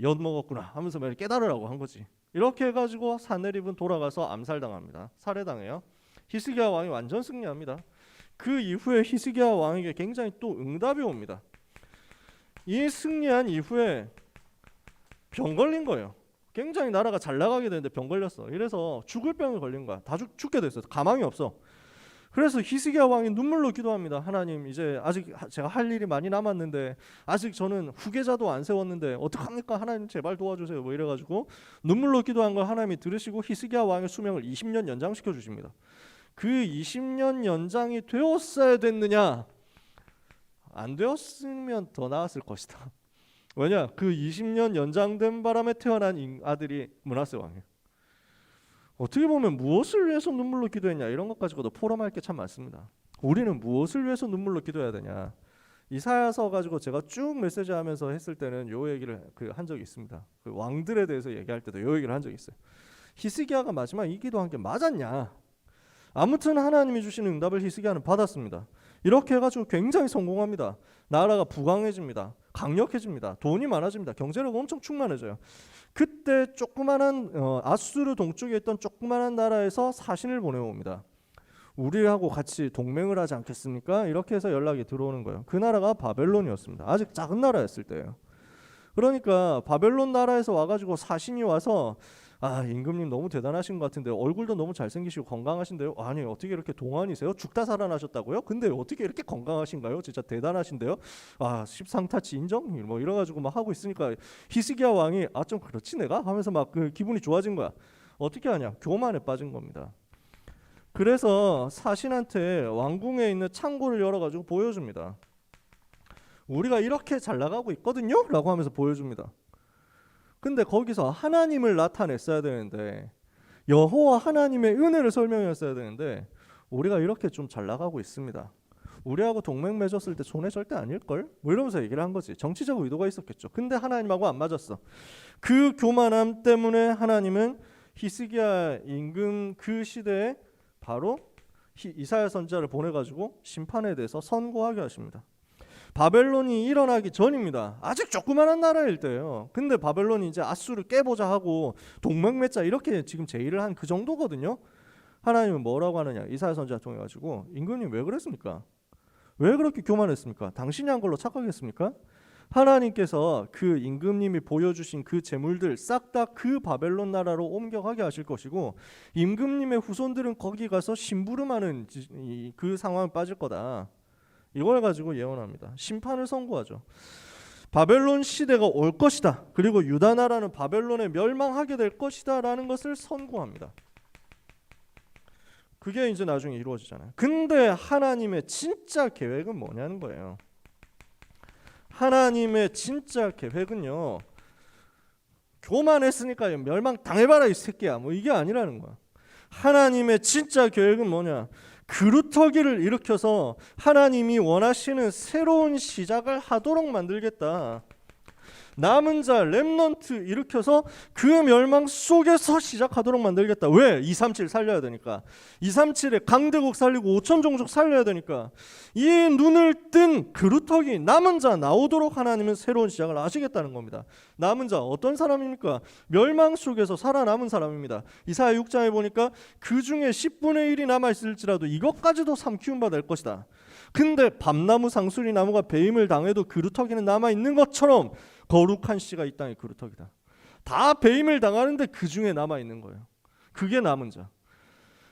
엿 먹었구나 하면서 깨달으라고 한 거지. 이렇게 해가지고 사네립은 돌아가서 암살당합니다. 살해당해요. 히스기야 왕이 완전 승리합니다. 그 이후에 히스기야 왕에게 굉장히 또 응답이 옵니다. 이 승리한 이후에 병 걸린 거예요. 굉장히 나라가 잘 나가게 되는데 병 걸렸어. 이래서 죽을 병이 걸린 거야. 다 죽게 됐어. 가망이 없어. 그래서 히스기야 왕이 눈물로 기도합니다. 하나님, 이제 아직 제가 할 일이 많이 남았는데 아직 저는 후계자도 안 세웠는데 어떡합니까? 하나님 제발 도와주세요. 뭐 이래가지고 눈물로 기도한 걸 하나님이 들으시고 히스기야 왕의 수명을 20년 연장시켜 주십니다. 그 20년 연장이 되었어야 됐느냐? 안 되었으면 더 나았을 것이다. 왜냐? 그 20년 연장된 바람에 태어난 아들이 므낫세 왕이에요. 어떻게 보면 무엇을 위해서 눈물로 기도했냐 이런 것 가지고도 포럼할 게 참 많습니다. 우리는 무엇을 위해서 눈물로 기도해야 되냐? 이사야서 가지고 제가 쭉 메시지하면서 했을 때는 요 얘기를 한 적이 있습니다. 그 왕들에 대해서 얘기할 때도 요 얘기를 한 적이 있어요. 히스기야가 마지막 이 기도한 게 맞았냐? 아무튼 하나님이 주시는 응답을 히스기야는 받았습니다. 이렇게 해가지고 굉장히 성공합니다. 나라가 부강해집니다. 강력해집니다. 돈이 많아집니다. 경제력 엄청 충만해져요. 그때 조그만한 아수르 동쪽에 있던 조그만한 나라에서 사신을 보내옵니다. 우리하고 같이 동맹을 하지 않겠습니까? 이렇게 해서 연락이 들어오는 거예요. 그 나라가 바벨론이었습니다. 아직 작은 나라였을 때예요. 그러니까 바벨론 나라에서 와가지고 사신이 와서 임금님 너무 대단하신 것 같은데 얼굴도 너무 잘생기시고 건강하신데요. 아니 어떻게 이렇게 동안이세요? 죽다 살아나셨다고요? 근데 어떻게 이렇게 건강하신가요? 진짜 대단하신데요. 십상타치 인정? 뭐 이래가지고 막 하고 있으니까 히스기야 왕이 좀 그렇지 내가? 하면서 막 그 기분이 좋아진 거야. 어떻게 하냐? 교만에 빠진 겁니다. 그래서 사신한테 왕궁에 있는 창고를 열어가지고 보여줍니다. 우리가 이렇게 잘 나가고 있거든요? 라고 하면서 보여줍니다. 근데 거기서 하나님을 나타냈어야 되는데 여호와 하나님의 은혜를 설명했어야 되는데 우리가 이렇게 좀 잘 나가고 있습니다. 우리하고 동맹 맺었을 때 손해 절대 아닐걸? 뭐 이러면서 얘기를 한 거지. 정치적 의도가 있었겠죠. 근데 하나님하고 안 맞았어. 그 교만함 때문에 하나님은 히스기야 임금 그 시대에 바로 이사야 선지자를 보내가지고 심판에 대해서 선고하게 하십니다. 바벨론이 일어나기 전입니다. 아직 조그마한 나라일 때예요. 근데 바벨론이 이제 아수를 깨보자 하고 동맹 맺자 이렇게 지금 제의를 한 그 정도거든요. 하나님은 뭐라고 하느냐? 이사야 선지자 통해 가지고 임금님 왜 그랬습니까? 왜 그렇게 교만했습니까? 당신이 한 걸로 착각했습니까? 하나님께서 그 임금님이 보여주신 그 재물들 싹 다 그 바벨론 나라로 옮겨가게 하실 것이고 임금님의 후손들은 거기 가서 심부름하는 그 상황에 빠질 거다. 이걸 가지고 예언합니다. 심판을 선고하죠. 바벨론 시대가 올 것이다. 그리고 유다 나라는 바벨론에 멸망하게 될 것이다 라는 것을 선고합니다. 그게 이제 나중에 이루어지잖아요. 근데 하나님의 진짜 계획은 뭐냐는 거예요. 하나님의 진짜 계획은요, 교만했으니까 멸망 당해봐라 이 새끼야, 뭐 이게 아니라는 거야. 하나님의 진짜 계획은 뭐냐? 그루터기를 일으켜서 하나님이 원하시는 새로운 시작을 하도록 만들겠다. 남은 자 렘넌트 일으켜서 그 멸망 속에서 시작하도록 만들겠다. 왜? 237 살려야 되니까. 237에 강대국 살리고 5천 종족 살려야 되니까. 이 눈을 뜬 그루터기 남은 자 나오도록 하나님은 새로운 시작을 하시겠다는 겁니다. 남은 자 어떤 사람입니까? 멸망 속에서 살아남은 사람입니다. 이사야 6장에 보니까 그 중에 10분의 1이 남아있을지라도 이것까지도 삼키움 받을 것이다. 근데 밤나무 상수리 나무가 배임을 당해도 그루터기는 남아있는 것처럼 거룩한 씨가 이 땅의 그루터기다. 다 배임을 당하는데 그 중에 남아있는 거예요. 그게 남은 자.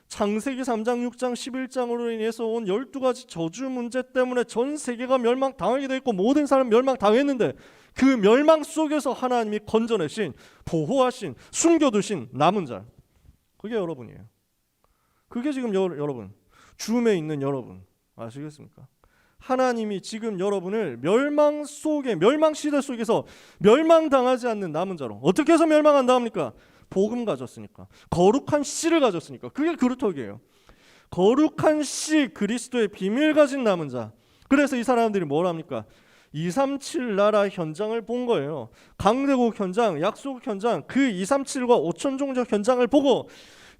창세기 3장, 6장, 11장으로 인해서 온 12가지 저주 문제 때문에 전 세계가 멸망당하게 돼 있고 모든 사람 멸망당했는데 그 멸망 속에서 하나님이 건져내신, 보호하신, 숨겨두신 남은 자. 그게 여러분이에요. 그게 지금 여러분, 줌에 있는 여러분 아시겠습니까? 하나님이 지금 여러분을 멸망 속에, 멸망 시대 속에서 멸망당하지 않는 남은 자로 어떻게 해서 멸망한다 합니까? 복음 가졌으니까, 거룩한 씨를 가졌으니까. 그게 그루터기예요. 거룩한 씨, 그리스도의 비밀 가진 남은 자. 그래서 이 사람들이 뭘 합니까? 237 나라 현장을 본 거예요. 강대국 현장, 약속 현장, 그 237과 5천 종족 현장을 보고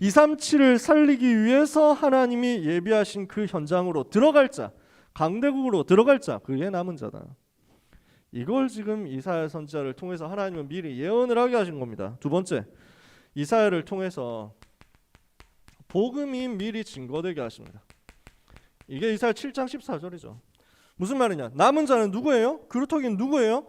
237을 살리기 위해서 하나님이 예비하신 그 현장으로 들어갈 자, 강대국으로 들어갈 자, 그게 남은 자다. 이걸 지금 이사야 선지자를 통해서 하나님은 미리 예언을 하게 하신 겁니다. 두 번째, 이사야를 통해서 복음이 미리 증거되게 하십니다. 이게 이사야 7장 14절이죠. 무슨 말이냐? 남은 자는 누구예요? 그루터기는 누구예요?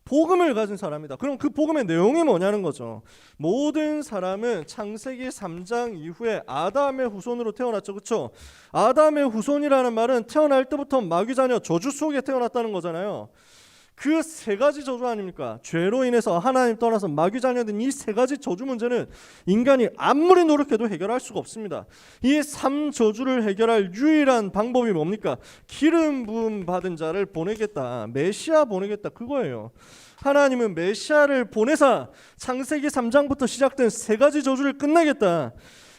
복음을 가진 사람이다. 그럼 그 복음의 내용이 뭐냐는 거죠. 모든 사람은 창세기 3장 이후에 아담의 후손으로 태어났죠. 그렇죠? 아담의 후손이라는 말은 태어날 때부터 마귀 자녀 저주 속에 태어났다는 거잖아요. 그 세 가지 저주 아닙니까? 죄로 인해서 하나님 떠나서 마귀 자녀된 이 세 가지 저주 문제는 인간이 아무리 노력해도 해결할 수가 없습니다. 이 3저주를 해결할 유일한 방법이 뭡니까? 기름 부음 받은 자를 보내겠다. 메시아 보내겠다. 그거예요. 하나님은 메시아를 보내사 창세기 3장부터 시작된 세 가지 저주를 끝내겠다.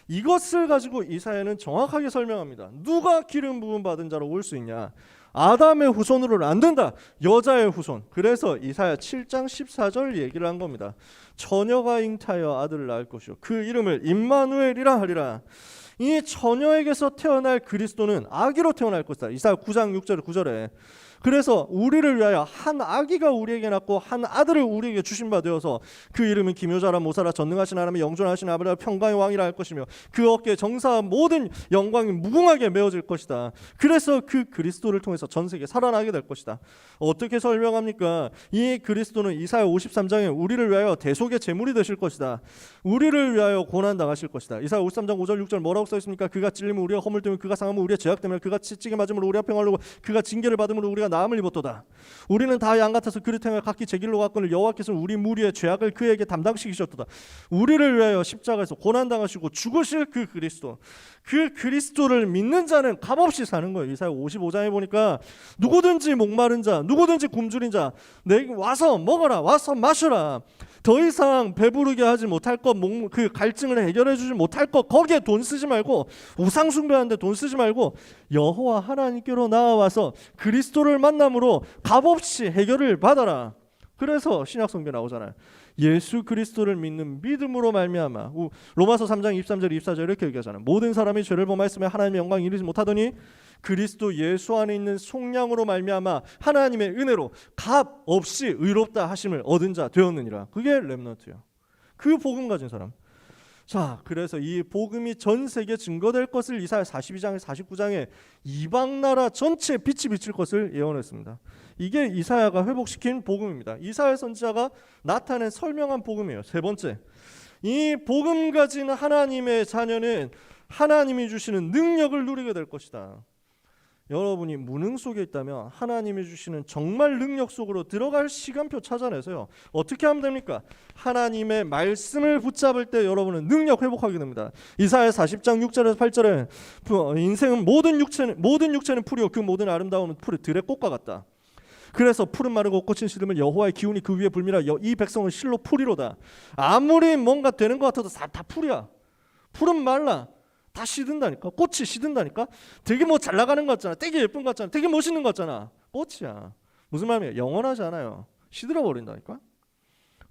이것을 가지고 이사야는 정확하게 설명합니다. 누가 기름 부음 받은 자로 올 수 있냐? 아담의 후손으로는 안 된다. 여자의 후손. 그래서 이사야 7장 14절 얘기를 한 겁니다. 처녀가 잉타하여 아들을 낳을 것이요 그 이름을 임마누엘이라 하리라. 이 처녀에게서 태어날 그리스도는 아기로 태어날 것이다. 이사야 9장 6절 9절에 그래서 우리를 위하여 한 아기가 우리에게 낳고 한 아들을 우리에게 주신 바 되어서 그 이름은 기묘자라 모사라 전능하신 하나님의 영존하신 아버지와 평강의 왕이라 할 것이며 그 어깨에 정사와 모든 영광이 무궁하게 메어질 것이다. 그래서 그 그리스도를 통해서 전 세계에 살아나게 될 것이다. 어떻게 설명합니까? 이 그리스도는 이사야 53장에 우리를 위하여 대속의 제물이 되실 것이다. 우리를 위하여 고난당하실 것이다. 이사야 53장 5절 6절 뭐라고 써 있습니까? 그가 찔림을 우리가 허물 때문에 그가 상함을 우리가 죄악 때문에 그가 치찌게 맞음으로 우리가 평안을 얻고 그가 징계를 받음으로 우리가 나음을 입었도다. 우리는 다 양 같아서 그릇 행을 각기 제 길로 갔거늘 여호와께서는 우리 무리의 죄악을 그에게 담당시키셨도다. 우리를 위하여 십자가에서 고난당하시고 죽으실 그 그리스도, 그 그리스도를 믿는 자는 값없이 사는 거예요. 이사야 55장에 보니까 누구든지 목마른 자, 누구든지 굶주린 자 내게 와서 먹어라, 와서 마셔라. 더 이상 배부르게 하지 못할 것, 그 갈증을 해결해 주지 못할 것, 거기에 돈 쓰지 말고, 우상 숭배하는데 돈 쓰지 말고 여호와 하나님께로 나아와서 그리스도를 만남으로 값없이 해결을 받아라. 그래서 신약 성경에 나오잖아요. 예수 그리스도를 믿는 믿음으로 말미암아. 로마서 3장 23절 24절 이렇게 얘기하잖아요. 모든 사람이 죄를 범하였으며 하나님의 영광을 이루지 못하더니 그리스도 예수 안에 있는 속량으로 말미암아 하나님의 은혜로 값 없이 의롭다 하심을 얻은 자 되었느니라. 그게 렘넌트예요. 그 복음 가진 사람. 자, 그래서 이 복음이 전 세계에 증거될 것을 이사야 42장에 49장에 이방 나라 전체에 빛이 비칠 것을 예언했습니다. 이게 이사야가 회복시킨 복음입니다. 이사야 선지자가 나타낸 설명한 복음이에요. 세 번째, 이 복음 가진 하나님의 자녀는 하나님이 주시는 능력을 누리게 될 것이다. 여러분이 무능 속에 있다면 하나님이 주시는 정말 능력 속으로 들어갈 시간표 찾아내세요. 어떻게 하면 됩니까? 하나님의 말씀을 붙잡을 때 여러분은 능력 회복하게 됩니다. 이사야 40장 6절에서 8절에 인생은 모든 육체는 풀이요 그 모든 아름다움은 풀의 들의 꽃과 같다. 그래서 푸른 마르고 꽃은 시들면 여호와의 기운이 그 위에 불미라. 이 백성은 실로 풀이로다. 아무리 뭔가 되는 것 같아도 다 풀이야. 풀은 말라. 다 시든다니까. 꽃이 시든다니까. 되게 뭐 잘 나가는 것 같잖아. 되게 예쁜 것 같잖아. 되게 멋있는 것 같잖아. 꽃이야. 무슨 말이에요? 영원하지 않아요. 시들어 버린다니까.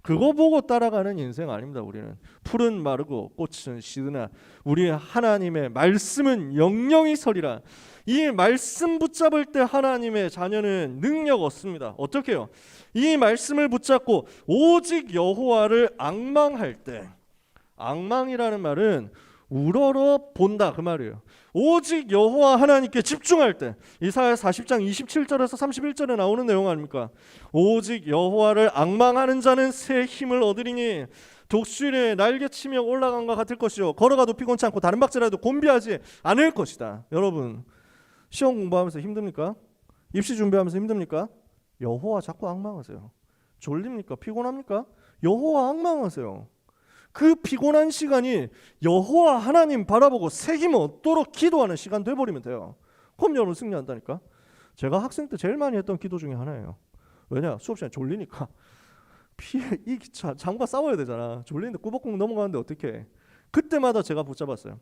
그거 보고 따라가는 인생 아닙니다. 우리는 풀은 마르고 꽃은 시드나 우리 하나님의 말씀은 영영이 서리라. 이 말씀 붙잡을 때 하나님의 자녀는 능력 얻습니다. 어떻게 해요? 이 말씀을 붙잡고 오직 여호와를 앙망할 때, 앙망이라는 말은 우러러 본다 그 말이에요. 오직 여호와 하나님께 집중할 때, 이사야 40장 27절에서 31절에 나오는 내용 아닙니까? 오직 여호와를 앙망하는 자는 새 힘을 얻으리니 독수리의 날개치며 올라간 것 같을 것이요 걸어가도 피곤치 않고 다른 박질라도 곤비하지 않을 것이다. 여러분 시험 공부하면서 힘듭니까? 입시 준비하면서 힘듭니까? 여호와 자꾸 앙망하세요. 졸립니까? 피곤합니까? 여호와 앙망하세요. 그 피곤한 시간이 여호와 하나님 바라보고 새 힘 얻도록 기도하는 시간 돼버리면 돼요. 그럼 여러분 승리한다니까. 제가 학생 때 제일 많이 했던 기도 중에 하나예요. 왜냐? 수업 시간에 졸리니까. 이 장과 싸워야 되잖아. 졸리는데 꾸벅꾸벅 넘어가는데 어떡해. 그때마다 제가 붙잡았어요.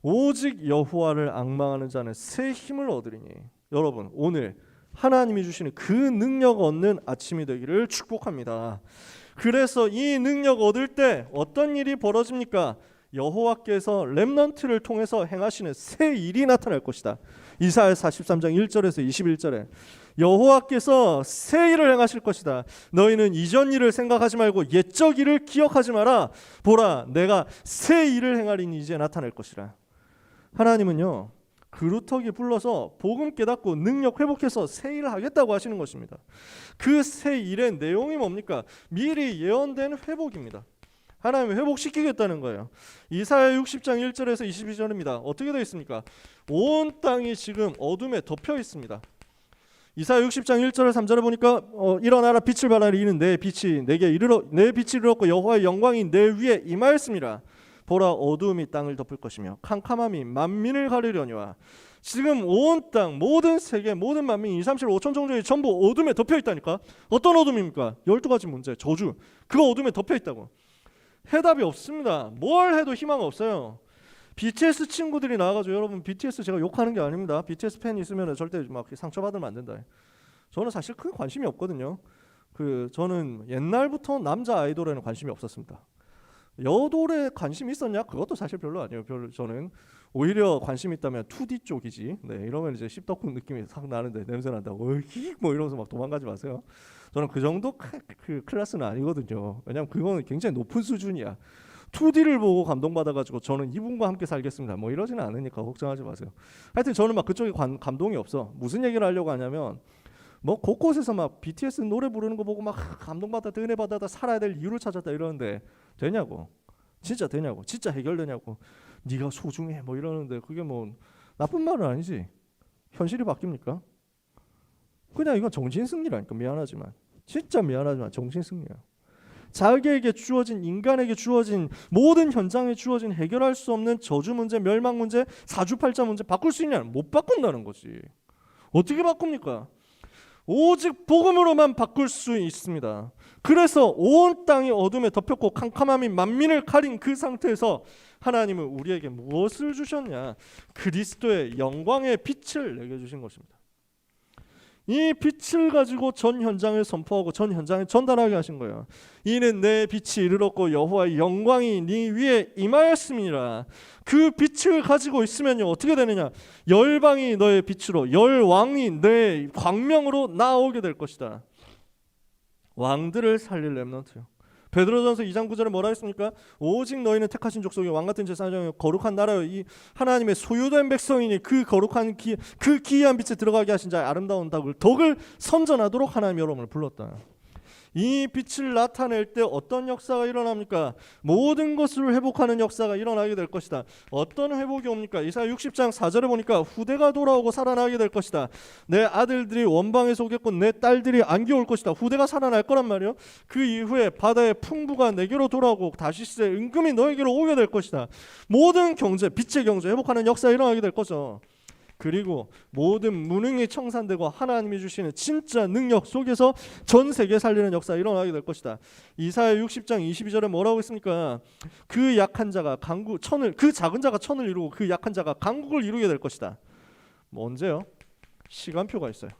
오직 여호와를 앙망하는 자는 새 힘을 얻으리니. 여러분 오늘 하나님이 주시는 그 능력 얻는 아침이 되기를 축복합니다. 그래서 이 능력 얻을 때 어떤 일이 벌어집니까? 여호와께서 렘넌트를 통해서 행하시는 새 일이 나타날 것이다. 이사야 43장 1절에서 21절에 여호와께서 새 일을 행하실 것이다. 너희는 이전 일을 생각하지 말고 옛적 일을 기억하지 마라. 보라 내가 새 일을 행하리니 이제 나타날 것이라. 하나님은요 그루터기 불러서 복음 깨닫고 능력 회복해서 새 일을 하겠다고 하시는 것입니다. 그 새 일의 내용이 뭡니까? 미리 예언된 회복입니다. 하나님이 회복시키겠다는 거예요. 이사야 60장 1절에서 22절입니다. 어떻게 되어 있습니까? 온 땅이 지금 어둠에 덮여 있습니다. 이사야 60장 1절 3절에 보니까 일어나라 빛을 발하라 이는 내 빛이 내게 이르러 내 빛이 이르렀고 여호와의 영광이 내 위에 임하였음이라. 보라 어두움이 땅을 덮을 것이며 캄캄함이 만민을 가리려니와. 지금 온 땅 모든 세계 모든 만민 2, 3, 7, 5천 종족이 전부 어둠에 덮여 있다니까. 어떤 어둠입니까? 12가지 문제 저주 그 어둠에 덮여 있다고. 해답이 없습니다. 뭘 해도 희망 없어요. BTS 친구들이 나와가지고 여러분 BTS 제가 욕하는 게 아닙니다. BTS 팬 있으면 절대 막 상처받으면 안 된다. 저는 사실 큰 관심이 없거든요. 저는 옛날부터 남자 아이돌에는 관심이 없었습니다. 여돌에 관심이 있었냐? 그것도 사실 별로 아니에요. 저는 오히려 관심 있다면 2D 쪽이지. 네, 이러면 이제 씹덕국 느낌이 싹 나는데 냄새 난다고 뭐 이러면서 막 도망가지 마세요. 저는 그 정도 그 클래스는 아니거든요. 왜냐면 그거는 굉장히 높은 수준이야. 2D를 보고 감동받아가지고 저는 이분과 함께 살겠습니다. 뭐 이러지는 않으니까 걱정하지 마세요. 하여튼 저는 막 그쪽에 감동이 없어. 무슨 얘기를 하려고 하냐면 뭐 곳곳에서 막 BTS 노래 부르는 거 보고 막 감동받아 은혜 받아다 살아야 될 이유를 찾았다 이러는데 되냐고. 진짜 되냐고. 진짜 해결되냐고. 네가 소중해 뭐 이러는데 그게 뭐 나쁜 말은 아니지. 현실이 바뀝니까? 그냥 이건 정신승리라니까. 미안하지만 진짜 미안하지만 정신승리야. 자기에게 주어진 인간에게 주어진 모든 현장에 주어진 해결할 수 없는 저주 문제, 멸망 문제, 사주팔자 문제 바꿀 수 있냐? 못 바꾼다는 거지. 어떻게 바꿉니까? 오직 복음으로만 바꿀 수 있습니다. 그래서 온 땅이 어둠에 덮였고 캄캄함이 만민을 가린 그 상태에서 하나님은 우리에게 무엇을 주셨냐? 그리스도의 영광의 빛을 내게 주신 것입니다. 이 빛을 가지고 전 현장을 선포하고 전 현장에 전달하게 하신 거예요. 이는 내 빛이 이르렀고 여호와의 영광이 네 위에 임하였음이라. 그 빛을 가지고 있으면요 어떻게 되느냐? 열방이 너의 빛으로, 열왕이 내 광명으로 나오게 될 것이다. 왕들을 살릴 렘넌트요. 베드로전서 2장 9절에 뭐라 했습니까? 오직 너희는 택하신 족속이 왕같은 제사장이요 거룩한 나라요 이 하나님의 소유된 백성이니 그 거룩한 그 기이한 빛에 들어가게 하신 자의 아름다운 덕을 선전하도록 하나님 여러분을 불렀다. 이 빛을 나타낼 때 어떤 역사가 일어납니까? 모든 것을 회복하는 역사가 일어나게 될 것이다. 어떤 회복이 옵니까? 이사야 60장 4절에 보니까 후대가 돌아오고 살아나게 될 것이다. 내 아들들이 원방에서 오겠고 내 딸들이 안겨올 것이다. 후대가 살아날 거란 말이에요. 그 이후에 바다의 풍부가 내게로 돌아오고 다시스의 은금이 너에게로 오게 될 것이다. 모든 경제, 빛의 경제 회복하는 역사가 일어나게 될 거죠. 그리고 모든 무능이 청산되고 하나님이 주시는 진짜 능력 속에서 전 세계 살리는 역사가 일어나게 될 것이다. 이사야 60장 22절에 뭐라고 했습니까? 그 약한 자가 그 작은 자가 천을 이루고 그 약한 자가 강국을 이루게 될 것이다. 뭐 언제요? 시간표가 있어요.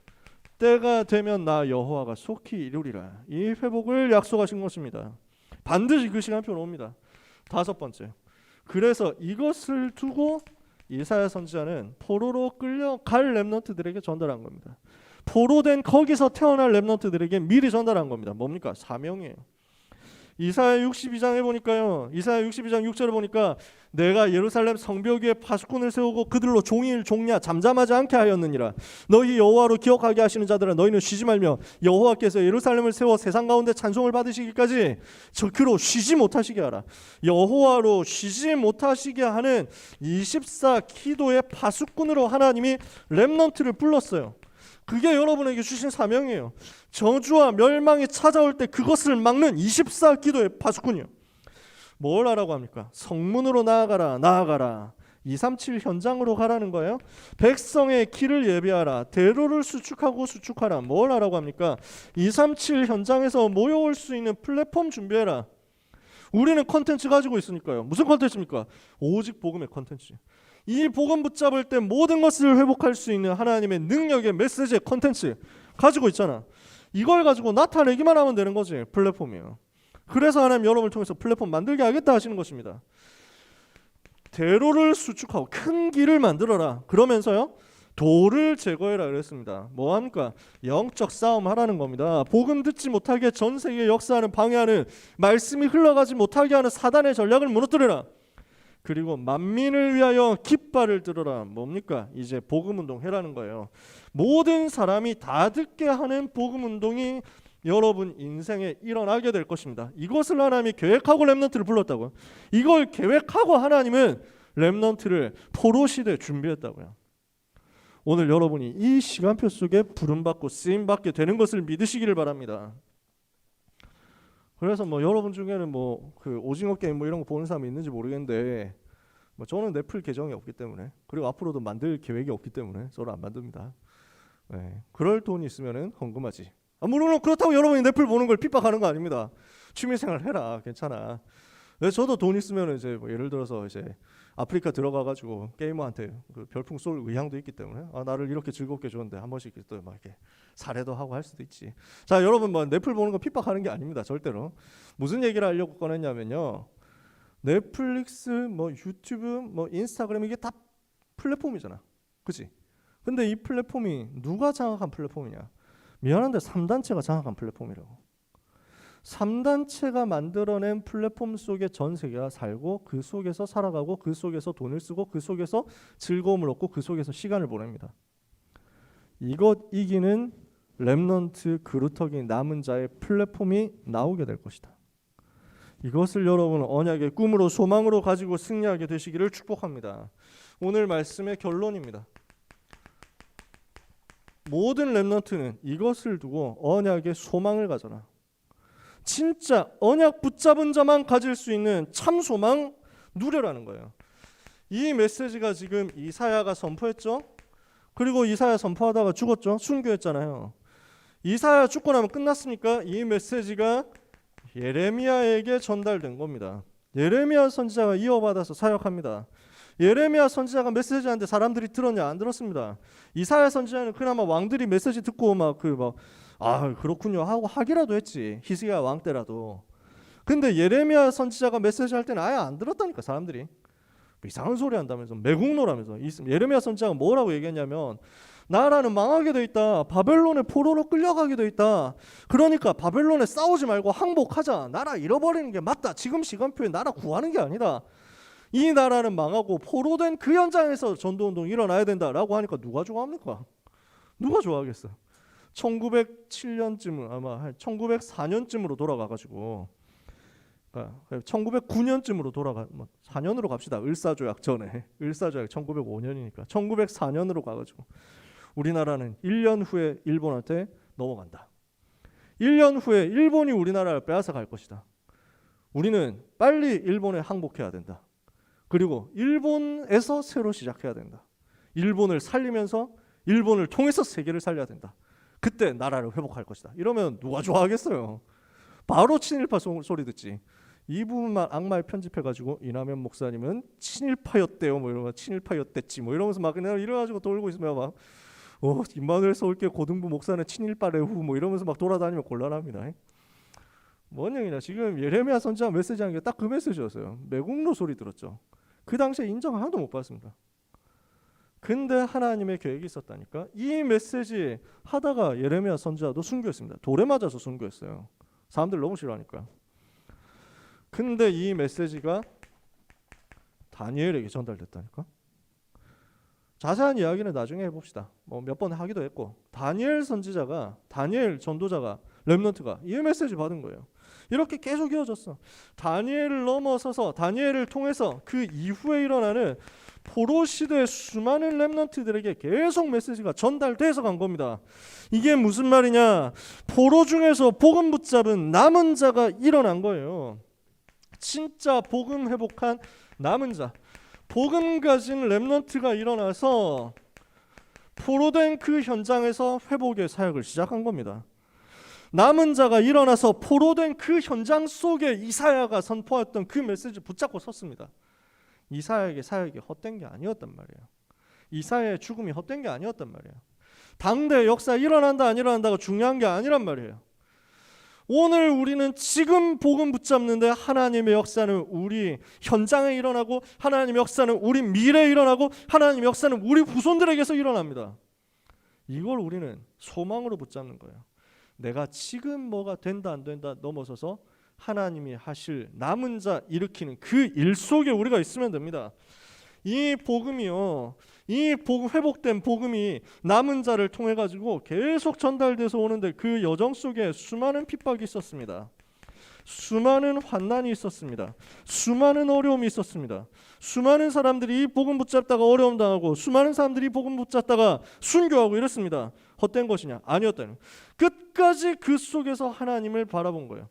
때가 되면 나 여호와가 속히 이루리라. 이 회복을 약속하신 것입니다. 반드시 그 시간표로 옵니다. 5번째. 그래서 이것을 두고 이사야 선지자는 포로로 끌려갈 렘넌트들에게 전달한 겁니다. 포로된 거기서 태어날 렘넌트들에게 미리 전달한 겁니다. 뭡니까? 사명이에요. 이사야 62장에 보니까요. 이사야 62장 6절에 보니까 내가 예루살렘 성벽 위에 파수꾼을 세우고 그들로 종일 종야 잠잠하지 않게 하였느니라. 너희 여호와로 기억하게 하시는 자들아 너희는 쉬지 말며 여호와께서 예루살렘을 세워 세상 가운데 찬송을 받으시기까지 그로 쉬지 못하시게 하라. 여호와로 쉬지 못하시게 하는 24기도의 파수꾼으로 하나님이 렘넌트를 불렀어요. 그게 여러분에게 주신 사명이에요. 저주와 멸망이 찾아올 때 그것을 막는 24기도의 파수꾼이요. 뭘 하라고 합니까? 성문으로 나아가라. 237 현장으로 가라는 거예요. 백성의 길을 예비하라. 대로를 수축하라. 뭘 하라고 합니까? 237 현장에서 모여올 수 있는 플랫폼 준비해라. 우리는 컨텐츠 가지고 있으니까요. 무슨 컨텐츠입니까? 오직 복음의 컨텐츠. 이 복음 붙잡을 때 모든 것을 회복할 수 있는 하나님의 능력의 메시지의 컨텐츠 가지고 있잖아. 이걸 가지고 나타내기만 하면 되는 거지. 플랫폼이에요. 그래서 하나님 여러분을 통해서 플랫폼 만들게 하겠다 하시는 것입니다. 대로를 수축하고 큰 길을 만들어라. 그러면서요 돌을 제거해라 그랬습니다. 뭐합니까? 영적 싸움 하라는 겁니다. 복음 듣지 못하게 전 세계 역사하는 방해하는 말씀이 흘러가지 못하게 하는 사단의 전략을 무너뜨려라. 그리고 만민을 위하여 깃발을 들어라. 뭡니까? 이제 복음운동 해라는 거예요. 모든 사람이 다 듣게 하는 복음운동이 여러분 인생에 일어나게 될 것입니다. 이것을 하나님이 계획하고 렘넌트를 불렀다고요. 이걸 계획하고 하나님은 렘넌트를 포로시대에 준비했다고요. 오늘 여러분이 이 시간표 속에 부름받고 쓰임받게 되는 것을 믿으시기를 바랍니다. 그래서 뭐 여러분 중에는 뭐 그 오징어 게임 뭐 이런 거 보는 사람이 있는지 모르겠는데 뭐 저는 넷플 계정이 없기 때문에 그리고 앞으로도 만들 계획이 없기 때문에 저는 안 만듭니다. 네. 그럴 돈이 있으면은 헌금하지. 물론 그렇다고 여러분이 넷플 보는 걸 핍박하는 거 아닙니다. 취미생활 해라. 괜찮아. 네, 저도 돈 있으면 이제 뭐 예를 들어서 이제 아프리카 들어가가지고 게이머한테 그 별풍 쏠 의향도 있기 때문에 나를 이렇게 즐겁게 줬는데 한 번씩 또 막 이렇게 살해도 하고 할 수도 있지. 자 여러분 뭐 넷플 보는 거 핍박하는 게 아닙니다. 절대로. 무슨 얘기를 하려고 꺼냈냐면요. 넷플릭스, 뭐 유튜브, 뭐 인스타그램 이게 다 플랫폼이잖아. 그치? 근데 이 플랫폼이 누가 장악한 플랫폼이냐? 미안한데 3단체가 장악한 플랫폼이라고. 3단체가 만들어낸 플랫폼 속에 전 세계가 살고 그 속에서 살아가고 그 속에서 돈을 쓰고 그 속에서 즐거움을 얻고 그 속에서 시간을 보냅니다. 이것 이기는 렘넌트 그루터기 남은 자의 플랫폼이 나오게 될 것이다. 이것을 여러분 언약의 꿈으로 소망으로 가지고 승리하게 되시기를 축복합니다. 오늘 말씀의 결론입니다. 모든 렘넌트는 이것을 두고 언약의 소망을 가져라. 진짜 언약 붙잡은 자만 가질 수 있는 참 소망 누려라는 거예요. 이 메시지가 지금 이사야가 선포했죠. 그리고 이사야 선포하다가 죽었죠. 순교했잖아요. 이사야 죽고 나면 끝났습니까? 이 메시지가 예레미야에게 전달된 겁니다. 예레미야 선지자가 이어받아서 사역합니다. 예레미야 선지자가 메시지하는데 사람들이 들었냐? 안 들었습니다. 이사야 선지자는 그나마 왕들이 메시지 듣고 그렇군요 하고 하기라도 했지. 히스기야 왕 때라도. 근데 예레미야 선지자가 메시지할 때는 아예 안 들었다니까 사람들이. 이상한 소리 한다면서 매국노라면서. 예레미야 선지자가 뭐라고 얘기했냐면 나라는 망하게 돼 있다. 바벨론의 포로로 끌려가게 돼 있다. 그러니까 바벨론에 싸우지 말고 항복하자. 나라 잃어버리는 게 맞다. 지금 시간표에 나라 구하는 게 아니다. 이 나라는 망하고 포로된 그 현장에서 전도운동 일어나야 된다라고 하니까 누가 좋아합니까? 누가 좋아하겠어? 1907년쯤 아마 1904년쯤으로 돌아가가지고 1909년쯤으로 4년으로 갑시다. 을사조약 전에. 을사조약 1905년이니까 1904년으로 가가지고 우리나라는 1년 후에 일본한테 넘어간다. 1년 후에 일본이 우리나라를 빼앗아 갈 것이다. 우리는 빨리 일본에 항복해야 된다. 그리고 일본에서 새로 시작해야 된다. 일본을 살리면서 일본을 통해서 세계를 살려야 된다. 그때 나라를 회복할 것이다. 이러면 누가 좋아하겠어요? 바로 친일파 소리 듣지. 이 부분만 악마에 편집해가지고 이남현 목사님은 친일파였대요. 뭐 이러면 친일파였댔지. 뭐 이러면서 막 이래가지고 돌고 있으면 막 임마누엘 서울교 고등부 목사는 친일파래후 뭐 이러면서 막 돌아다니면 곤란합니다. 뭔 얘기냐? 지금 예레미야 선지자 메시지한 게 딱 그 메시지였어요. 매국노 소리 들었죠. 그 당시에 인정 하나도 못 받습니다. 근데 하나님의 계획이 있었다니까. 이 메시지 하다가 예레미야 선지자도 순교했습니다. 돌에 맞아서 순교했어요. 사람들 너무 싫어하니까. 근데 이 메시지가 다니엘에게 전달됐다니까. 자세한 이야기는 나중에 해봅시다. 뭐 몇 번 하기도 했고 다니엘 선지자가 다니엘 전도자가 렘넌트가 이 메시지 받은 거예요. 이렇게 계속 이어졌어. 다니엘을 넘어서서 다니엘을 통해서 그 이후에 일어나는 포로 시대의 수많은 렘넌트들에게 계속 메시지가 전달돼서 간 겁니다. 이게 무슨 말이냐? 포로 중에서 복음 붙잡은 남은 자가 일어난 거예요. 진짜 복음 회복한 남은 자, 복음 가진 렘넌트가 일어나서 포로된 그 현장에서 회복의 사역을 시작한 겁니다. 남은 자가 일어나서 포로된 그 현장 속에 이사야가 선포했던 그 메시지 붙잡고 섰습니다. 이사야에게 사역이 헛된 게 아니었단 말이에요. 이사야의 죽음이 헛된 게 아니었단 말이에요. 당대 역사 일어난다 안 일어난다가 중요한 게 아니란 말이에요. 오늘 우리는 지금 복음 붙잡는데 하나님의 역사는 우리 현장에 일어나고 하나님의 역사는 우리 미래에 일어나고 하나님의 역사는 우리 후손들에게서 일어납니다. 이걸 우리는 소망으로 붙잡는 거예요. 내가 지금 뭐가 된다 안 된다 넘어서서 하나님이 하실 남은 자 일으키는 그 일 속에 우리가 있으면 됩니다. 이 복음이요, 이 복음, 회복된 복음이 남은 자를 통해 가지고 계속 전달돼서 오는데 그 여정 속에 수많은 핍박이 있었습니다. 수많은 환난이 있었습니다. 수많은 어려움이 있었습니다. 수많은 사람들이 이 복음 붙잡다가 어려움 당하고 수많은 사람들이 이 복음 붙잡다가 순교하고 이랬습니다. 헛된 것이냐? 아니었다는. 끝까지 그 속에서 하나님을 바라본 거예요.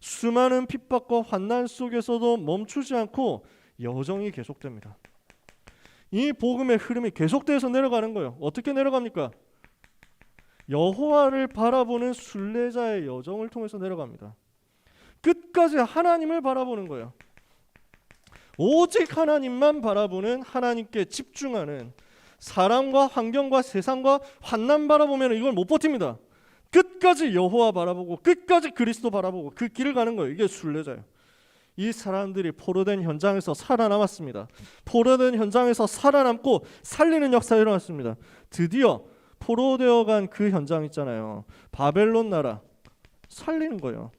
수많은 핍박과 환난 속에서도 멈추지 않고 여정이 계속됩니다. 이 복음의 흐름이 계속돼서 내려가는 거예요. 어떻게 내려갑니까? 여호와를 바라보는 순례자의 여정을 통해서 내려갑니다. 끝까지 하나님을 바라보는 거예요. 오직 하나님만 바라보는, 하나님께 집중하는, 사람과 환경과 세상과 환난 바라보면 이걸 못 버팁니다. 끝까지 여호와 바라보고 끝까지 그리스도 바라보고 그 길을 가는 거예요. 이게 순례자예요. 이 사람들이 포로된 현장에서 살아남았습니다. 포로된 현장에서 살아남고 살리는 역사가 일어났습니다. 드디어 포로되어 간 그 현장 있잖아요. 바벨론 나라 살리는 거예요.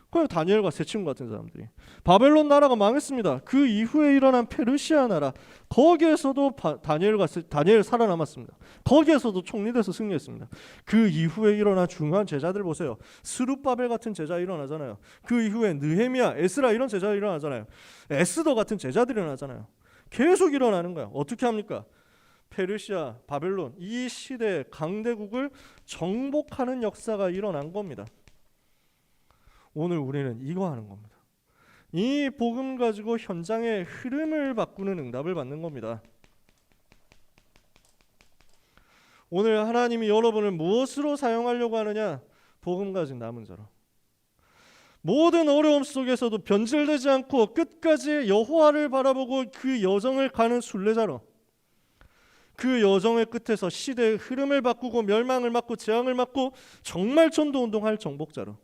그냥 다니엘과 세 친구 같은 사람들이. 바벨론 나라가 망했습니다. 그 이후에 일어난 페르시아 나라, 거기에서도 다니엘 살아남았습니다. 거기에서도 총리돼서 승리했습니다. 그 이후에 일어난 중요한 제자들 보세요. 스룹바벨 같은 제자 일어나잖아요. 그 이후에 느헤미야, 에스라 이런 제자 일어나잖아요. 에스더 같은 제자들이 일어나잖아요. 계속 일어나는 거야. 어떻게 합니까? 페르시아, 바벨론 이 시대의 강대국을 정복하는 역사가 일어난 겁니다. 오늘 우리는 이거 하는 겁니다. 이 복음 가지고 현장의 흐름을 바꾸는 응답을 받는 겁니다. 오늘 하나님이 여러분을 무엇으로 사용하려고 하느냐? 복음 가진 남은 자로. 모든 어려움 속에서도 변질되지 않고 끝까지 여호와를 바라보고 그 여정을 가는 순례자로, 그 여정의 끝에서 시대의 흐름을 바꾸고 멸망을 막고 재앙을 막고 정말 전도운동할 정복자로.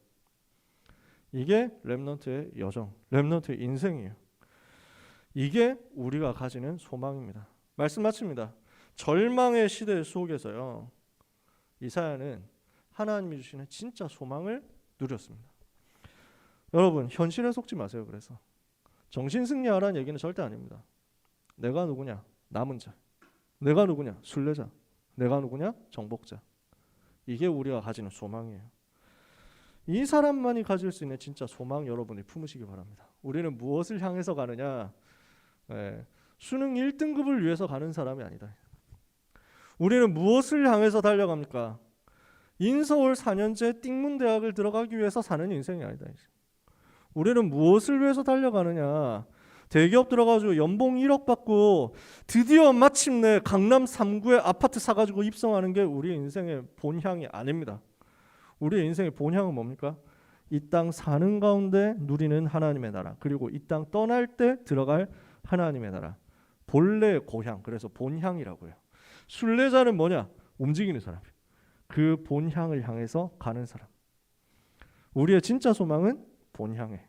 이게 렘넌트의 여정, 렘넌트의 인생이에요. 이게 우리가 가지는 소망입니다. 말씀 마칩니다. 절망의 시대 속에서요, 이사야는 하나님이 주시는 진짜 소망을 누렸습니다. 여러분, 현실에 속지 마세요. 그래서 정신승리하라는 얘기는 절대 아닙니다. 내가 누구냐? 남은 자. 내가 누구냐? 순례자. 내가 누구냐? 정복자. 이게 우리가 가지는 소망이에요. 이 사람만이 가질 수 있는 진짜 소망 여러분이 품으시기 바랍니다. 우리는 무엇을 향해서 가느냐? 수능 1등급을 위해서 가는 사람이 아니다. 우리는 무엇을 향해서 달려갑니까? 인서울 4년제 띵문대학을 들어가기 위해서 사는 인생이 아니다. 우리는 무엇을 위해서 달려가느냐? 대기업 들어가지고 연봉 1억 받고 드디어 마침내 강남 3구에 아파트 사가지고 입성하는 게 우리 인생의 본향이 아닙니다. 우리의 인생의 본향은 뭡니까? 이 땅 사는 가운데 누리는 하나님의 나라, 그리고 이 땅 떠날 때 들어갈 하나님의 나라, 본래의 고향, 그래서 본향이라고 해요. 순례자는 뭐냐? 움직이는 사람, 그 본향을 향해서 가는 사람. 우리의 진짜 소망은 본향에,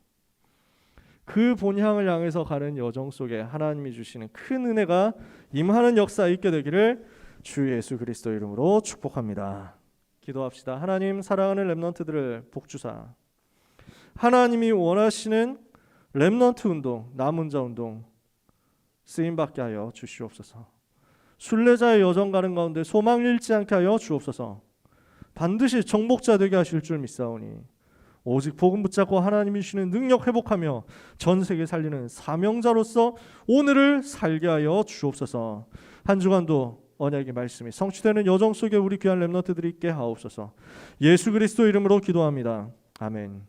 그 본향을 향해서 가는 여정 속에 하나님이 주시는 큰 은혜가 임하는 역사 있게 되기를 주 예수 그리스도 이름으로 축복합니다. 기도합시다. 하나님, 사랑하는 렘넌트들을 복주사, 하나님이 원하시는 렘넌트 운동, 남은 자 운동 쓰임받게 하여 주시옵소서. 순례자의 여정 가는 가운데 소망 잃지 않게 하여 주옵소서. 반드시 정복자 되게 하실 줄 믿사오니 오직 복음 붙잡고 하나님이 주시는 능력 회복하며 전 세계 살리는 사명자로서 오늘을 살게 하여 주옵소서. 한 주간도 언약의 말씀이 성취되는 여정 속에 우리 귀한 렘넌트들이 있게 하옵소서. 예수 그리스도 이름으로 기도합니다. 아멘.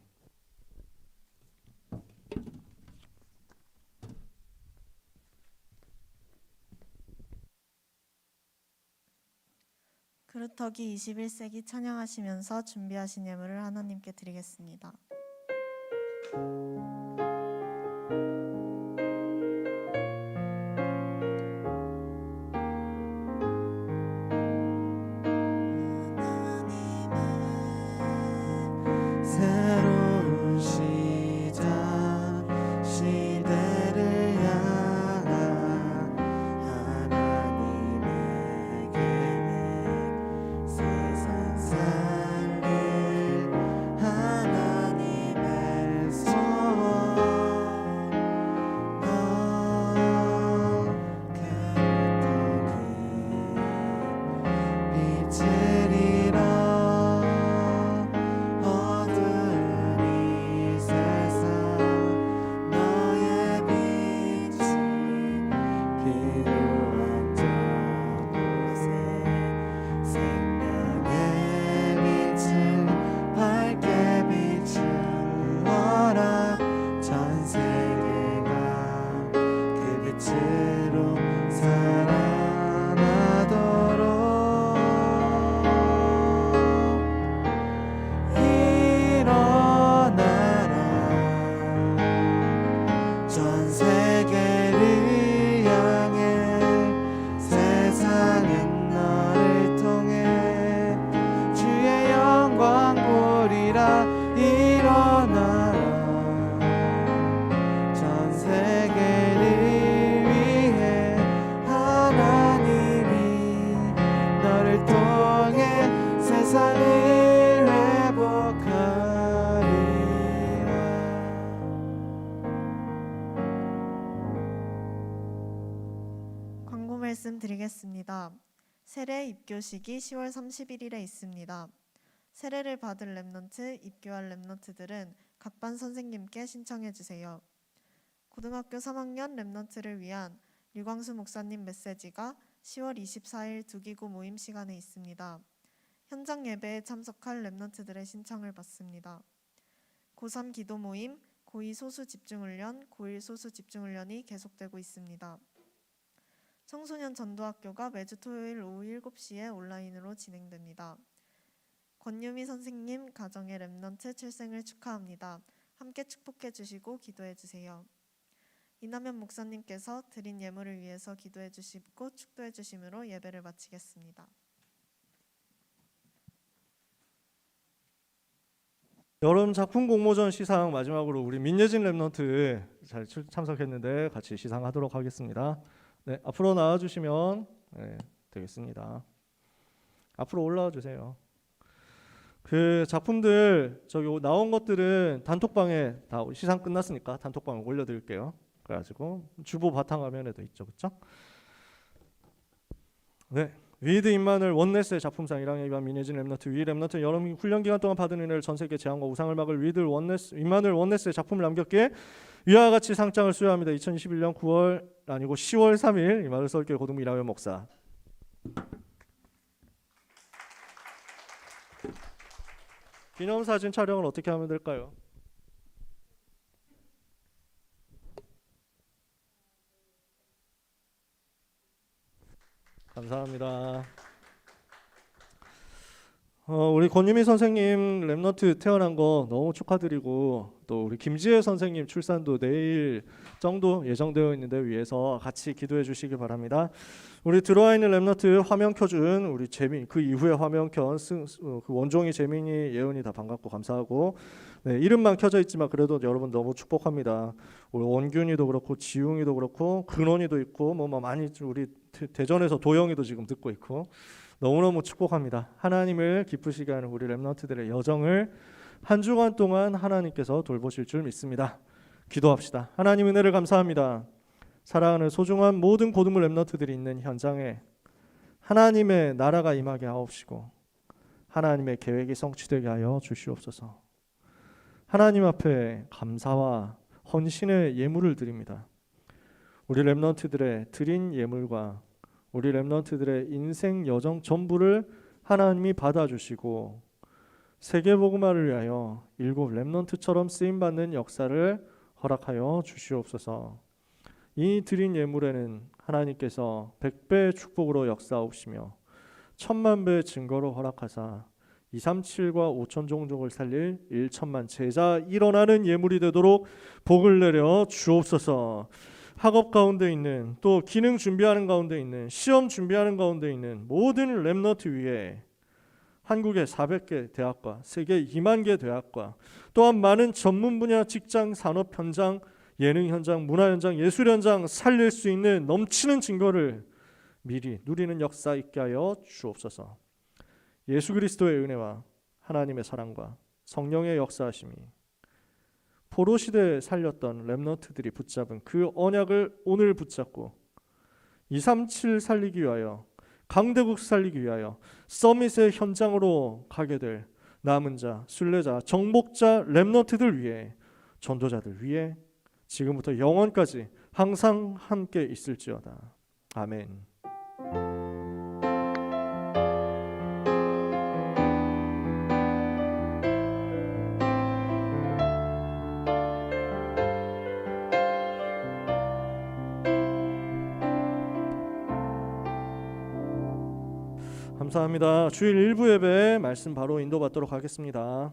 그루터기 21세기 찬양하시면서 준비하신 예물을 하나님께 드리겠습니다. 새로운 시작, 시대를 향한 하나님의 계획, 세상 살릴 하나님의 소원, 통해 세상을 회복하리라. 광고 말씀 드리겠습니다. 세례 입교식이 10월 31일에 있습니다. 세례를 받을 렘넌트, 입교할 렘넌트들은 각 반 선생님께 신청해 주세요. 고등학교 3학년 렘넌트를 위한 류광수 목사님 메시지가 10월 24일 두기고 모임 시간에 있습니다. 현장 예배에 참석할 렘넌트들의 신청을 받습니다. 고3 기도 모임, 고2 소수 집중훈련, 고1 소수 집중훈련이 계속되고 있습니다. 청소년 전도학교가 매주 토요일 오후 7시에 온라인으로 진행됩니다. 권유미 선생님 가정의 렘넌트 출생을 축하합니다. 함께 축복해 주시고 기도해 주세요. 이남현 목사님께서 드린 예물을 위해서 기도해 주시고 축도해 주심으로 예배를 마치겠습니다. 여름 작품 공모전 시상 마지막으로 우리 민예진 랩넌트 잘 참석했는데 같이 시상하도록 하겠습니다. 네, 앞으로 나와주시면 되겠습니다. 앞으로 올라와 주세요. 그 작품들 저기 나온 것들은 단톡방에 다 시상 끝났으니까 단톡방에 올려드릴게요. 그래가지고 주보 바탕화면에도 있죠, 그렇죠? 네. 위드 임마누엘 원네스의 작품상 1학년 2반 민예진 랩넌트 위 랩넌트 여름 훈련 기간 동안 받은 은혜를 전 세계 재앙과 우상을 막을 위드 원네스 임마누엘 원네스의 작품을 남겼기에 위와 같이 상장을 수여합니다. 2021년 9월 아니고 10월 3일 임마누엘 서울교회 고등부 이남현 목사. 기념사진 촬영을 어떻게 하면 될까요? 감사합니다. 우리 권유미 선생님 랩넌트 태어난 거 너무 축하드리고 또 우리 김지혜 선생님 출산도 내일 정도 예정되어 있는데 위해서 같이 기도해 주시기 바랍니다. 우리 들어와 있는 랩넌트 화면 켜준 우리 재민 그 이후에 화면 켠 그 원종이 재민이 예은이 다 반갑고 감사하고 네, 이름만 켜져 있지만 그래도 여러분 너무 축복합니다. 우리 원균이도 그렇고 지웅이도 그렇고 근원이도 있고 뭐 많이 우리 대전에서 도영이도 지금 듣고 있고 너무너무 축복합니다. 하나님을 기쁘시게 하는 우리 랩넌트들의 여정을 한 주간 동안 하나님께서 돌보실 줄 믿습니다. 기도합시다. 하나님 은혜를 감사합니다. 사랑하는 소중한 모든 고등부 랩넌트들이 있는 현장에 하나님의 나라가 임하게 하옵시고 하나님의 계획이 성취되게 하여 주시옵소서. 하나님 앞에 감사와 헌신의 예물을 드립니다. 우리 랩넌트들의 드린 예물과 우리 랩넌트들의 인생 여정 전부를 하나님이 받아주시고 세계복음화를 위하여 7 랩넌트처럼 쓰임받는 역사를 허락하여 주시옵소서. 이 드린 예물에는 하나님께서 100배의 축복으로 역사하시며 1000만배의 증거로 허락하사 237과 5천 종족을 살릴 1천만 제자 일어나는 예물이 되도록 복을 내려 주옵소서. 학업 가운데 있는 또 기능 준비하는 가운데 있는 시험 준비하는 가운데 있는 모든 랩넌트 위에 한국의 400개 대학과 세계 2만 개 대학과 또한 많은 전문 분야 직장 산업 현장 예능 현장 문화 현장 예술 현장 살릴 수 있는 넘치는 증거를 미리 누리는 역사 있게 하여 주옵소서. 예수 그리스도의 은혜와 하나님의 사랑과 성령의 역사하심이 포로 시대에 살렸던 랩넌트들이 붙잡은 그 언약을 오늘 붙잡고 237 살리기 위하여 강대국 살리기 위하여 서밋의 현장으로 가게 될 남은 자, 순례자, 정복자 랩넌트들 위해 전도자들 위해 지금부터 영원까지 항상 함께 있을지어다. 아멘. 감사합니다. 주일 1부 예배 말씀 바로 인도받도록 하겠습니다.